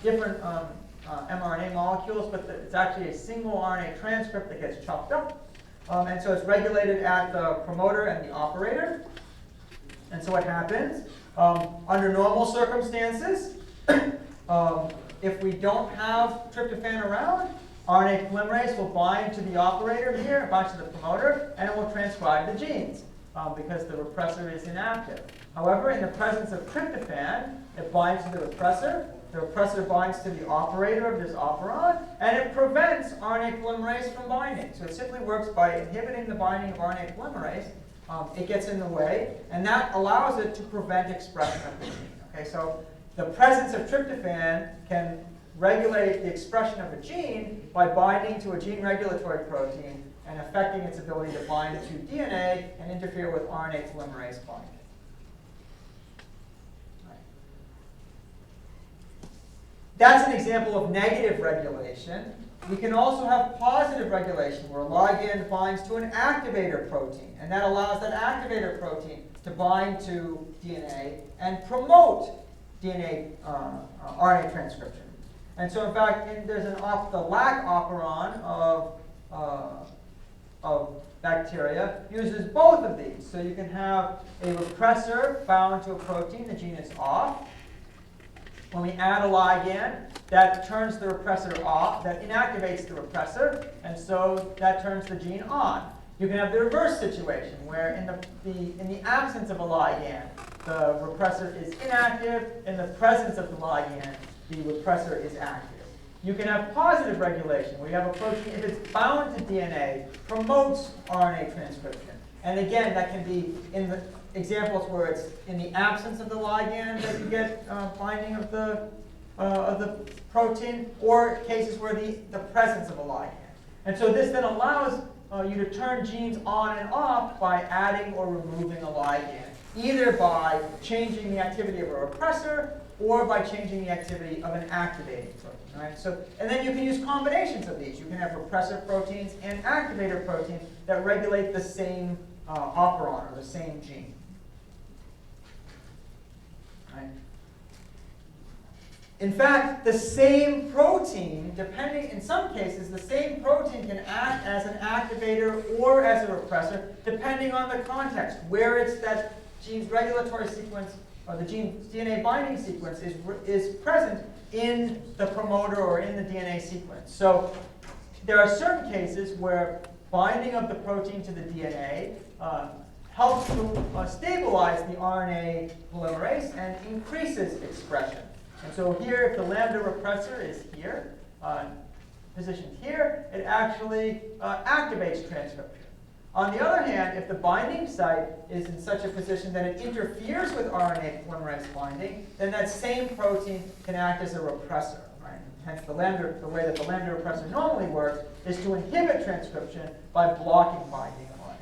different mRNA molecules, but it's actually a single RNA transcript that gets chopped up. And so it's regulated at the promoter and the operator. And so what happens, under normal circumstances, if we don't have tryptophan around, RNA polymerase will bind to the operator here, bind to the promoter, and it will transcribe the genes because the repressor is inactive. However, in the presence of tryptophan, it binds to the repressor binds to the operator of this operon, and it prevents RNA polymerase from binding. So it simply works by inhibiting the binding of RNA polymerase. It gets in the way, and that allows it to prevent expression of the gene. Okay, so the presence of tryptophan can regulate the expression of a gene by binding to a gene regulatory protein and affecting its ability to bind to DNA and interfere with RNA polymerase binding. That's an example of negative regulation. We can also have positive regulation, where a ligand binds to an activator protein, and that allows that activator protein to bind to DNA and promote DNA RNA transcription. And so, in fact, there's the lac operon of bacteria uses both of these. So you can have a repressor bound to a protein, the gene is off. When we add a ligand, that turns the repressor off, that inactivates the repressor, and so that turns the gene on. You can have the reverse situation, where in the absence of a ligand, the repressor is inactive. In the presence of the ligand, the repressor is active. You can have positive regulation, where you have a protein, if it's bound to DNA, promotes RNA transcription. And again, that can be in the examples where it's in the absence of the ligand that you get binding of the protein, or cases where the presence of a ligand. And so this then allows you to turn genes on and off by adding or removing a ligand, either by changing the activity of a repressor or by changing the activity of an activating protein. Right? So, and then you can use combinations of these. You can have repressor proteins and activator proteins that regulate the same operon, or the same gene. Right? In fact, the same protein, in some cases, the same protein can act as an activator or as a repressor, depending on the context, where it's that gene's regulatory sequence, or the gene's DNA binding sequence is present in the promoter or in the DNA sequence. So there are certain cases where binding of the protein to the DNA helps to stabilize the RNA polymerase and increases expression. And so here, if the lambda repressor is here, positioned here, it actually activates transcription. On the other hand, if the binding site is in such a position that it interferes with RNA polymerase binding, then that same protein can act as a repressor. Right? Hence, the way that the lambda repressor normally works is to inhibit transcription by blocking binding of RNA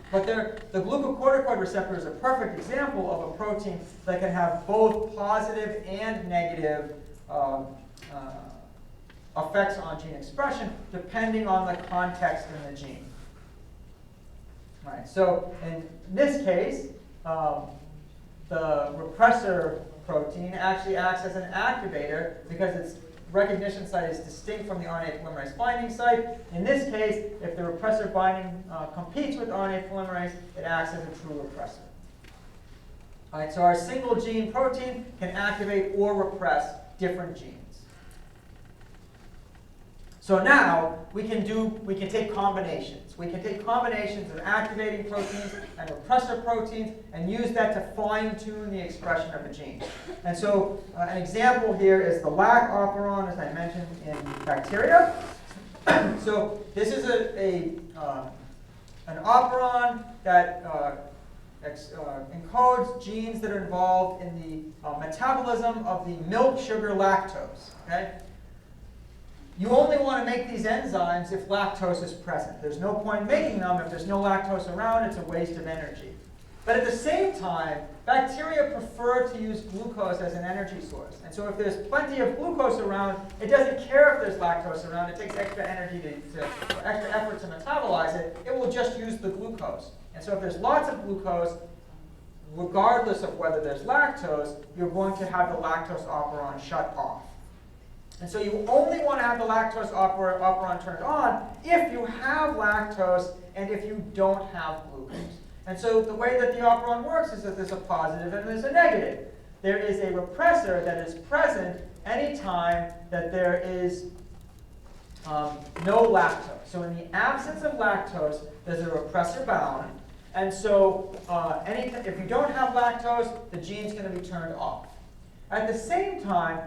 polymerase. But the glucocorticoid receptor is a perfect example of a protein that can have both positive and negative effects on gene expression, depending on the context in the gene. Right, so in this case, the repressor protein actually acts as an activator because its recognition site is distinct from the RNA polymerase binding site. In this case, if the repressor binding competes with RNA polymerase, it acts as a true repressor. All right, so our single gene protein can activate or repress different genes. So now we can take combinations. We can take combinations of activating proteins and repressor proteins and use that to fine-tune the expression of a gene. And so an example here is the lac operon, as I mentioned, in bacteria. So this is an operon that encodes genes that are involved in the metabolism of the milk sugar lactose. Okay? You only want to make these enzymes if lactose is present. There's no point making them if there's no lactose around. It's a waste of energy. But at the same time, bacteria prefer to use glucose as an energy source. And so if there's plenty of glucose around, it doesn't care if there's lactose around. It takes extra energy or extra effort to metabolize it. It will just use the glucose. And so if there's lots of glucose, regardless of whether there's lactose, you're going to have the lactose operon shut off. And so you only want to have the lactose operon turned on if you have lactose and if you don't have glucose. And so the way that the operon works is that there's a positive and there's a negative. There is a repressor that is present anytime that there is no lactose. So in the absence of lactose, there's a repressor bound. And so if you don't have lactose, the gene's going to be turned off. At the same time,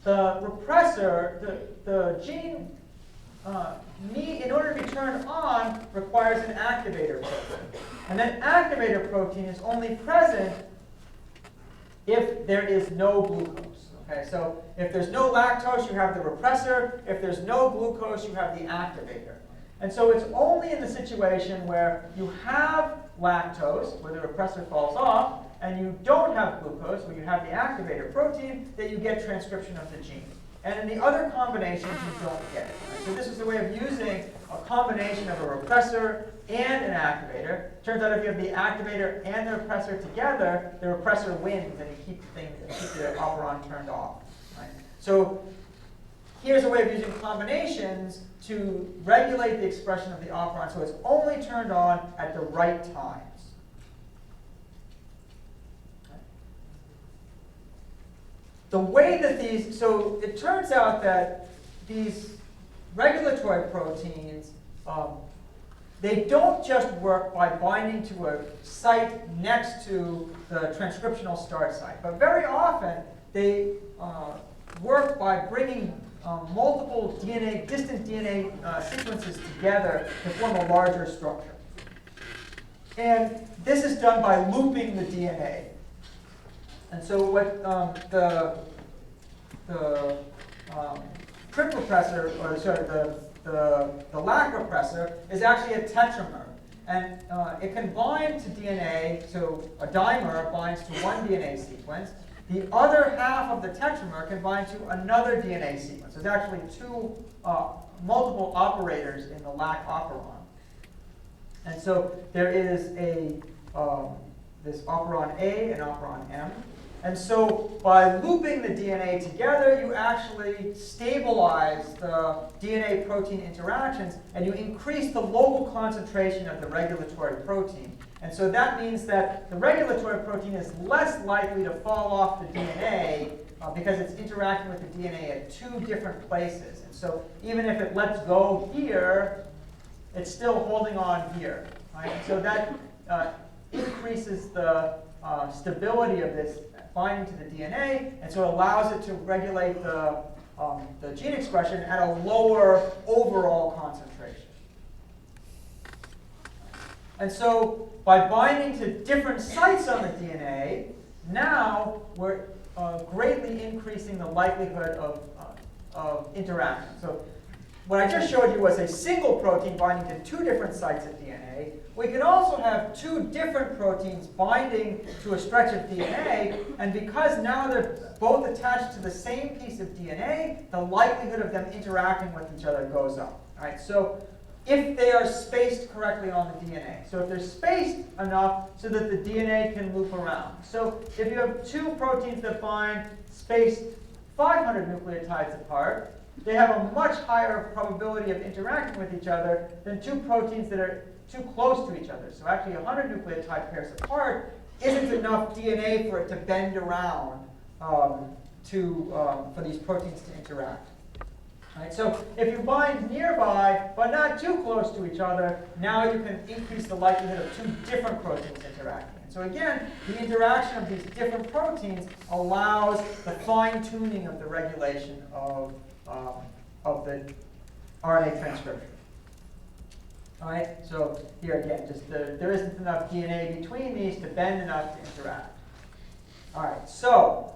the repressor, the gene, in order to be turned on, requires an activator protein. And that activator protein is only present if there is no glucose. Okay, so if there's no lactose, you have the repressor. If there's no glucose, you have the activator. And so it's only in the situation where you have lactose, where the repressor falls off, and you don't have glucose, where you have the activator protein, that you get transcription of the gene. And in the other combinations, you don't get it. Right? So this is a way of using a combination of a repressor and an activator. Turns out if you have the activator and the repressor together, the repressor wins, and you keep the operon turned off. Right? So here's a way of using combinations to regulate the expression of the operon, so it's only turned on at the right times. The way that so it turns out that these regulatory proteins, they don't just work by binding to a site next to the transcriptional start site, but very often they work by bringing multiple distant DNA sequences together to form a larger structure. And this is done by looping the DNA. And so what the TRIP repressor, or sorry, the LAC repressor is actually a tetramer. And it can bind to DNA, so a dimer binds to one DNA sequence. The other half of the tetramer can bind to another DNA sequence. There's actually multiple operators in the LAC operon. And so there is this operon A and operon M. And so by looping the DNA together, you actually stabilize the DNA protein interactions, and you increase the local concentration of the regulatory protein. And so that means that the regulatory protein is less likely to fall off the DNA because it's interacting with the DNA at two different places. And so even if it lets go here, it's still holding on here. Right? And so that increases the stability of this binding to the DNA, and so it allows it to regulate the gene expression at a lower overall concentration. And so by binding to different sites on the DNA, now we're greatly increasing the likelihood of interaction. So what I just showed you was a single protein binding to two different sites of DNA. We can also have two different proteins binding to a stretch of DNA, and because now they're both attached to the same piece of DNA, the likelihood of them interacting with each other goes up. All right, so if they are spaced correctly on the DNA. So if they're spaced enough so that the DNA can loop around. So if you have two proteins that bind spaced 500 nucleotides apart, they have a much higher probability of interacting with each other than two proteins that are too close to each other. So actually 100 nucleotide pairs apart isn't enough DNA for it to bend around for these proteins to interact. Right, so if you bind nearby, but not too close to each other, now you can increase the likelihood of two different proteins interacting. And so again, the interaction of these different proteins allows the fine-tuning of the regulation of the RNA transcription. All right, so here again, just there isn't enough DNA between these to bend enough to interact. All right, so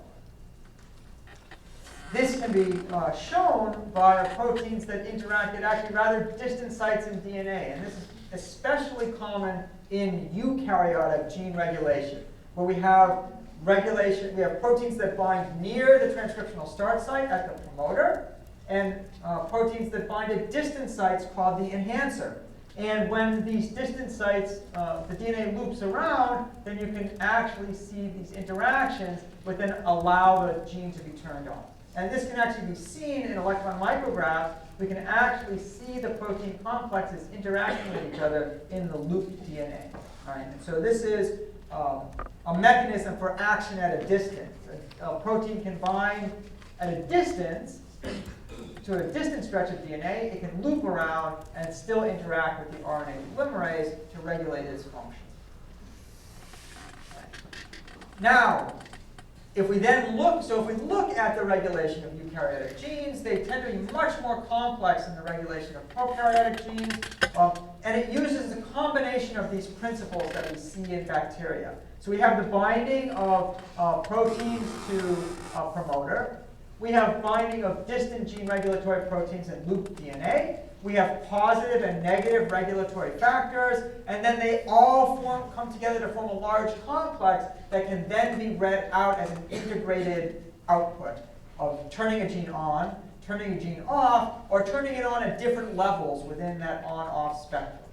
this can be shown by proteins that interact at actually rather distant sites in DNA. And this is especially common in eukaryotic gene regulation, where we have proteins that bind near the transcriptional start site at the promoter, and proteins that bind at distant sites called the enhancer. And when these distant sites, the DNA loops around, then you can actually see these interactions, but then allow the gene to be turned on. And this can actually be seen in electron micrographs. We can actually see the protein complexes interacting with each other in the looped DNA. All right? And so this is a mechanism for action at a distance. A protein can bind at a distance to a distant stretch of DNA. It can loop around and still interact with the RNA polymerase to regulate its function. Now, if we then look, so if we look at the regulation of eukaryotic genes, they tend to be much more complex than the regulation of prokaryotic genes. And it uses a combination of these principles that we see in bacteria. So we have the binding of proteins to a promoter. We have binding of distant gene regulatory proteins in looped DNA. We have positive and negative regulatory factors. And then they all come together to form a large complex that can then be read out as an integrated output of turning a gene on, turning a gene off, or turning it on at different levels within that on-off spectrum.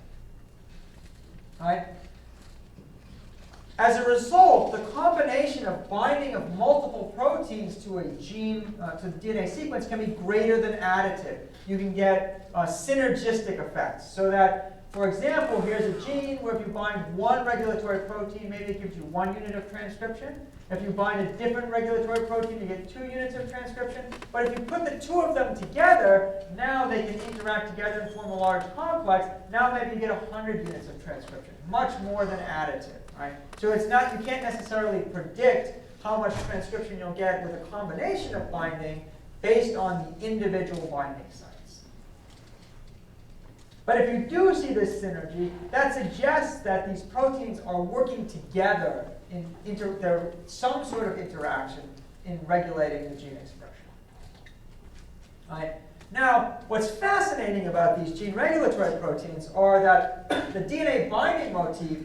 All right? As a result, the combination of binding of multiple proteins to a gene, to the DNA sequence, can be greater than additive. You can get synergistic effects. So that, for example, here's a gene where if you bind one regulatory protein, maybe it gives you 1 unit of transcription. If you bind a different regulatory protein, you get 2 units of transcription. But if you put the two of them together, now they can interact together and form a large complex. Now maybe you get 100 units of transcription, much more than additive. Right? So it's not, you can't necessarily predict how much transcription you'll get with a combination of binding based on the individual binding sites. But if you do see this synergy, that suggests that these proteins are working together in some sort of interaction in regulating the gene expression. All right? Now, what's fascinating about these gene regulatory proteins are that the DNA binding motif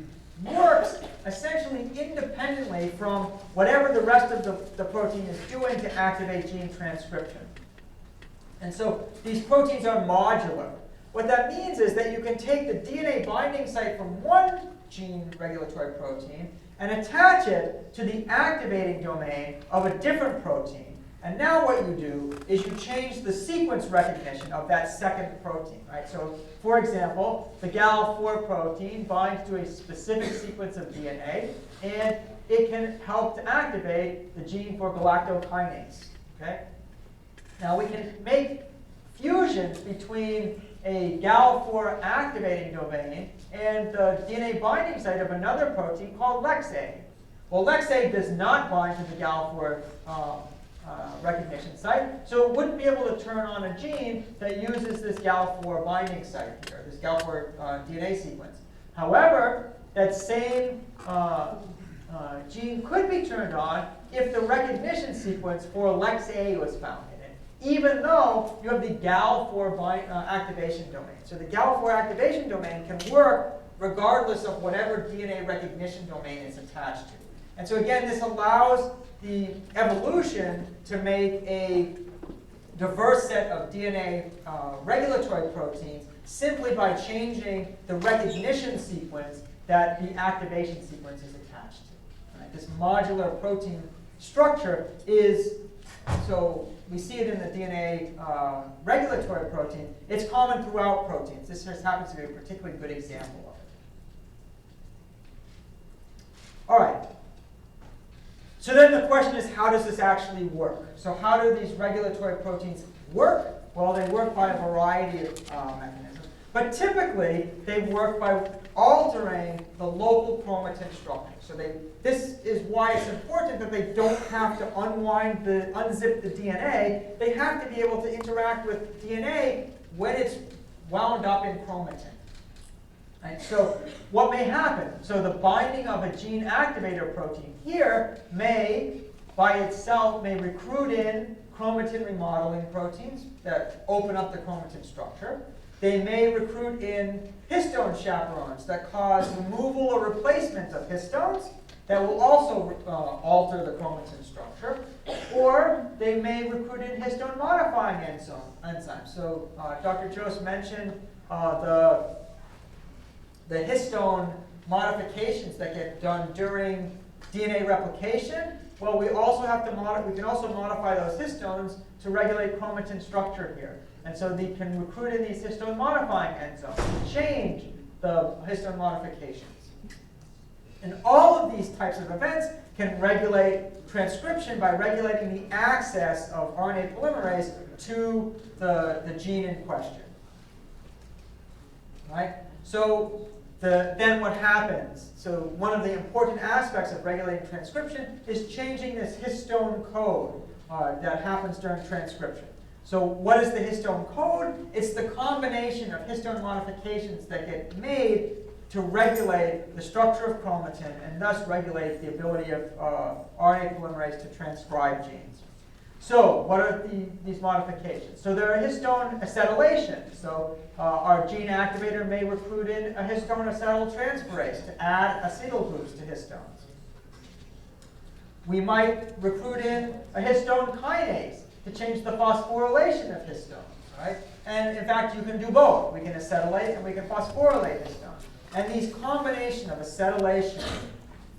works essentially independently from whatever the rest of the protein is doing to activate gene transcription. And so these proteins are modular. What that means is that you can take the DNA binding site from one gene regulatory protein and attach it to the activating domain of a different protein. And now what you do is you change the sequence recognition of that second protein. Right? So, for example, the Gal4 protein binds to a specific sequence of DNA, and it can help to activate the gene for galactokinase. Okay? Now we can make fusions between a Gal4 activating domain and the DNA binding site of another protein called LexA. Well, LexA does not bind to the Gal4 recognition site, so it wouldn't be able to turn on a gene that uses this Gal4 binding site here, this Gal4 DNA sequence. However, that same gene could be turned on if the recognition sequence for LexA was found in it, even though you have the Gal4 activation domain. So the Gal4 activation domain can work regardless of whatever DNA recognition domain it's attached to. And so again, this allows the evolution to make a diverse set of DNA regulatory proteins simply by changing the recognition sequence that the activation sequence is attached to. Right? This modular protein structure is, so we see it in the DNA regulatory protein. It's common throughout proteins. This just happens to be a particularly good example of it. All right. So then the question is, how does this actually work? So how do these regulatory proteins work? Well, they work by a variety of mechanisms. But typically, they work by altering the local chromatin structure. So this is why it's important that they don't have to unzip the DNA. They have to be able to interact with DNA when it's wound up in chromatin. Right? So what may happen? So the binding of a gene activator protein here may, by itself, may recruit in chromatin remodeling proteins that open up the chromatin structure. They may recruit in histone chaperones that cause removal or replacement of histones that will also alter the chromatin structure. Or they may recruit in histone modifying enzymes. So Dr. Jose mentioned the the histone modifications that get done during DNA replication, well, we also have to we can also modify those histones to regulate chromatin structure here. And so they can recruit in these histone modifying enzymes to change the histone modifications. And all of these types of events can regulate transcription by regulating the access of RNA polymerase to the gene in question. Right? So then what happens? So one of the important aspects of regulating transcription is changing this histone code that happens during transcription. So what is the histone code? It's the combination of histone modifications that get made to regulate the structure of chromatin and thus regulate the ability of RNA polymerase to transcribe genes. So what are these modifications? So there are histone acetylations. So our gene activator may recruit in a histone acetyltransferase to add acetyl groups to histones. We might recruit in a histone kinase to change the phosphorylation of histones, right? And in fact, you can do both. We can acetylate and we can phosphorylate histones. And these combination of acetylation,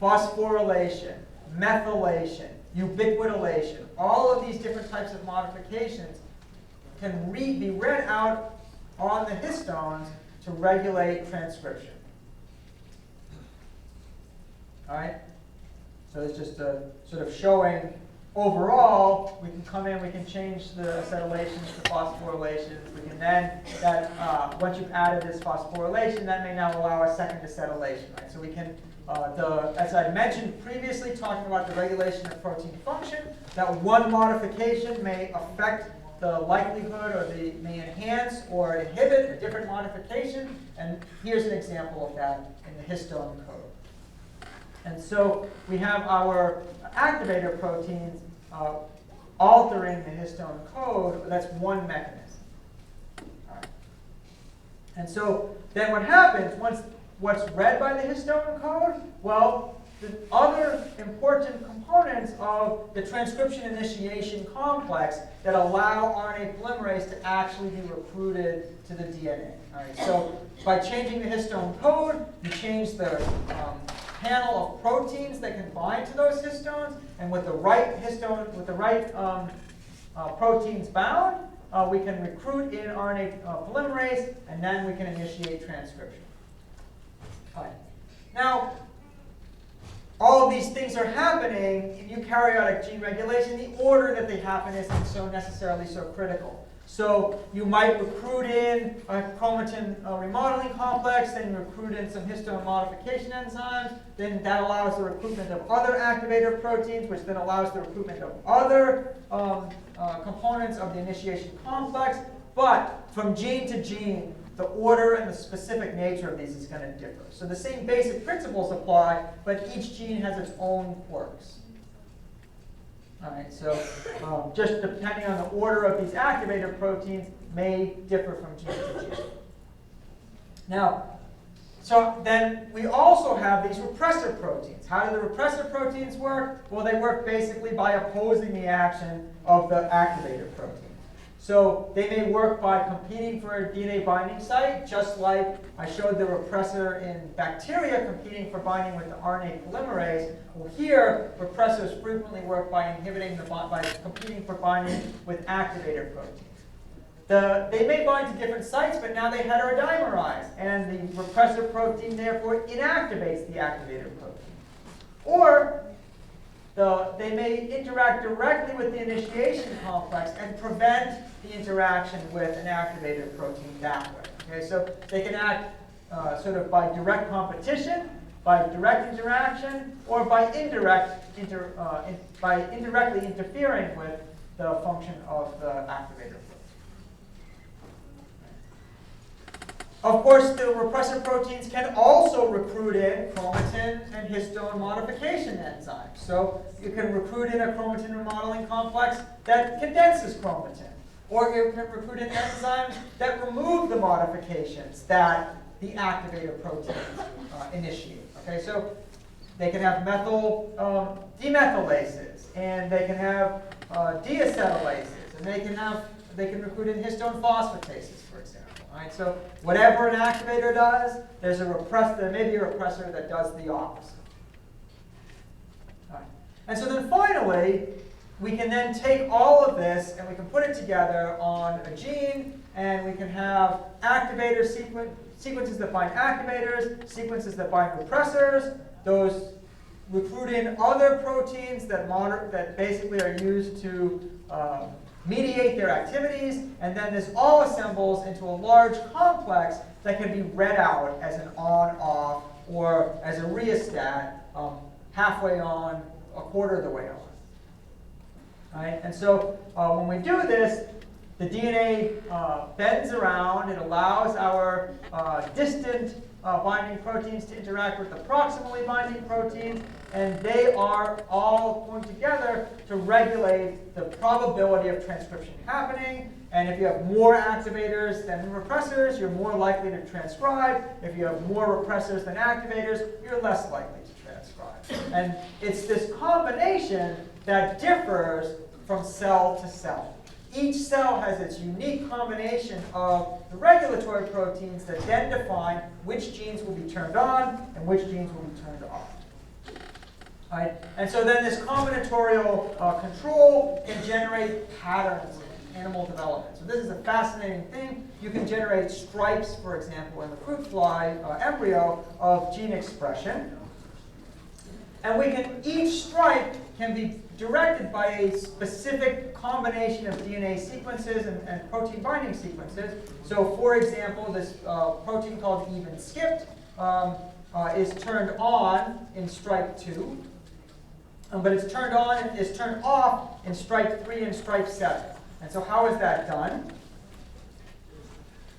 phosphorylation, methylation, ubiquitination, all of these different types of modifications can be read out on the histones to regulate transcription. All right? So it's just sort of showing overall, we can come in, we can change the acetylations to phosphorylations. We can then, once you've added this phosphorylation, that may now allow a second acetylation. Right? So we can, as I mentioned previously, talking about the regulation of protein function, that one modification may affect the likelihood, or may enhance or inhibit a different modification. And here's an example of that in the histone code. And so we have our activator proteins altering the histone code. That's one mechanism. All right. And so then what happens, what's read by the histone code? Well, the other important components of the transcription initiation complex that allow RNA polymerase to actually be recruited to the DNA. All right. So by changing the histone code, you change the panel of proteins that can bind to those histones, and with the right histone, with the right proteins bound, we can recruit in RNA polymerase, and then we can initiate transcription. All right. Now, all of these things are happening in eukaryotic gene regulation. The order that they happen isn't so necessarily so critical. So you might recruit in a chromatin remodeling complex, then you recruit in some histone modification enzymes, then that allows the recruitment of other activator proteins, which then allows the recruitment of other components of the initiation complex. But from gene to gene, the order and the specific nature of these is going to differ. So the same basic principles apply, but each gene has its own quirks. All right, so just depending on the order of these activator proteins may differ from gene to gene. Now, so then we also have these repressor proteins. How do the repressor proteins work? Well, they work basically by opposing the action of the activator protein. So they may work by competing for a DNA binding site, just like I showed the repressor in bacteria competing for binding with the RNA polymerase. Well, here, repressors frequently work by competing for binding with activator proteins. They may bind to different sites, but now they heterodimerize, and the repressor protein therefore inactivates the activator protein. Or they may interact directly with the initiation complex and prevent the interaction with an activator protein that way. Okay, so they can act sort of by direct competition, by direct interaction, or by indirectly interfering with the function of the activator protein. Of course, the repressor proteins can also recruit in chromatin and histone modification enzymes. So you can recruit in a chromatin remodeling complex that condenses chromatin. Or you can recruit in enzymes that remove the modifications that the activator proteins initiate. Okay, so they can have methyl demethylases, and they can have deacetylases, and they can recruit in histone phosphatases, for example. All right, so whatever an activator does, there may be a repressor that does the opposite. All right. And so then finally, we can then take all of this and we can put it together on a gene, and we can have activator sequences that bind activators, sequences that bind repressors. Those recruit in other proteins that basically are used to mediate their activities, and then this all assembles into a large complex that can be read out as an on-off or as a rheostat halfway on, a quarter of the way on. Right? And so when we do this, the DNA bends around. It allows our distant binding proteins to interact with the proximally binding proteins, and they are all going together to regulate the probability of transcription happening. And if you have more activators than repressors, you're more likely to transcribe. If you have more repressors than activators, you're less likely to transcribe. And it's this combination that differs from cell to cell. Each cell has its unique combination of the regulatory proteins that then define which genes will be turned on and which genes will be turned off. Right? And so then this combinatorial control can generate patterns in animal development. So this is a fascinating thing. You can generate stripes, for example, in the fruit fly embryo of gene expression. And each stripe can be directed by a specific combination of DNA sequences and protein binding sequences. So for example, this protein called even skipped is turned on in stripe 2, but it's turned off in stripe 3 and stripe 7. And so how is that done?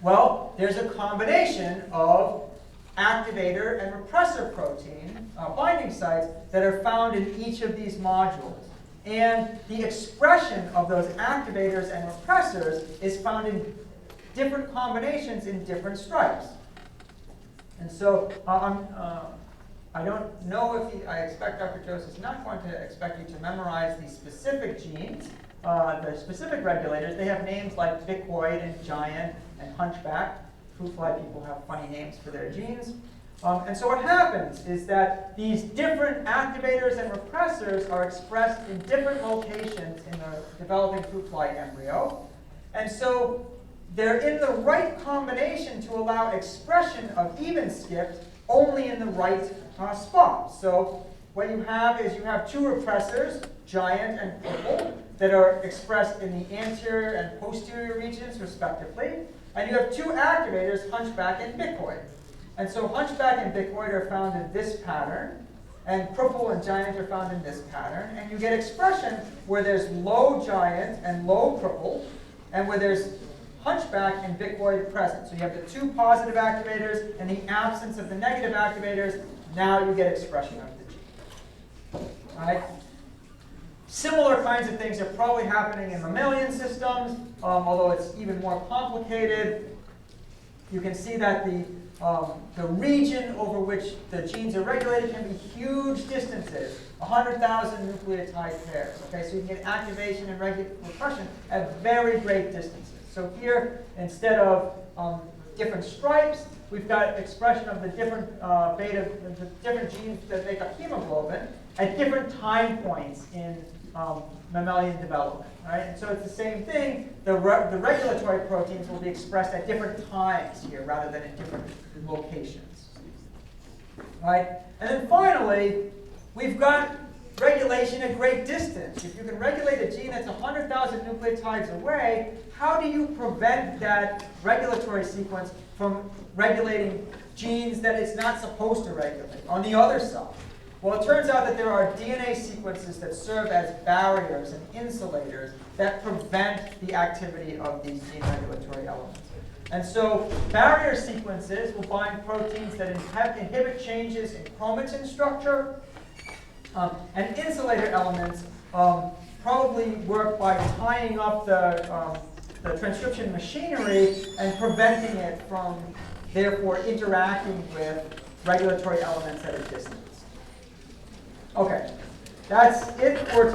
Well, there's a combination of activator and repressor protein binding sites that are found in each of these modules. And the expression of those activators and repressors is found in different combinations in different stripes. And so I don't know if I expect Dr. Joseph is not going to expect you to memorize these specific genes, the specific regulators. They have names like bicoid and giant and hunchback. Fruit fly people have funny names for their genes. And so what happens is that these different activators and repressors are expressed in different locations in the developing fruit fly embryo. And so they're in the right combination to allow expression of even skipped only in the right spot. So what you have is you have two repressors, giant and purple, that are expressed in the anterior and posterior regions respectively. And you have two activators, hunchback and bicoid. And so hunchback and bicoid are found in this pattern, and purple and giant are found in this pattern. And you get expression where there's low giant and low purple, and where there's hunchback and bicoid present. So you have the two positive activators and the absence of the negative activators. Now you get expression of the gene. All right? Similar kinds of things are probably happening in mammalian systems, although it's even more complicated. You can see that the region over which the genes are regulated can be huge distances, 100,000 nucleotide pairs. Okay, so you can get activation and repression at very great distances. So here, instead of different stripes, we've got expression of the different the different genes that make up hemoglobin at different time points in mammalian development. Right? And so it's the same thing. The regulatory proteins will be expressed at different times here rather than in different locations. Right? And then finally, we've got regulation at great distance. If you can regulate a gene that's 100,000 nucleotides away, how do you prevent that regulatory sequence from regulating genes that it's not supposed to regulate on the other side? Well, it turns out that there are DNA sequences that serve as barriers and insulators that prevent the activity of these gene regulatory elements. And so barrier sequences will bind proteins that inhibit changes in chromatin structure. And insulator elements probably work by tying up the transcription machinery and preventing it from, therefore, interacting with regulatory elements at a distance. Okay, that's it for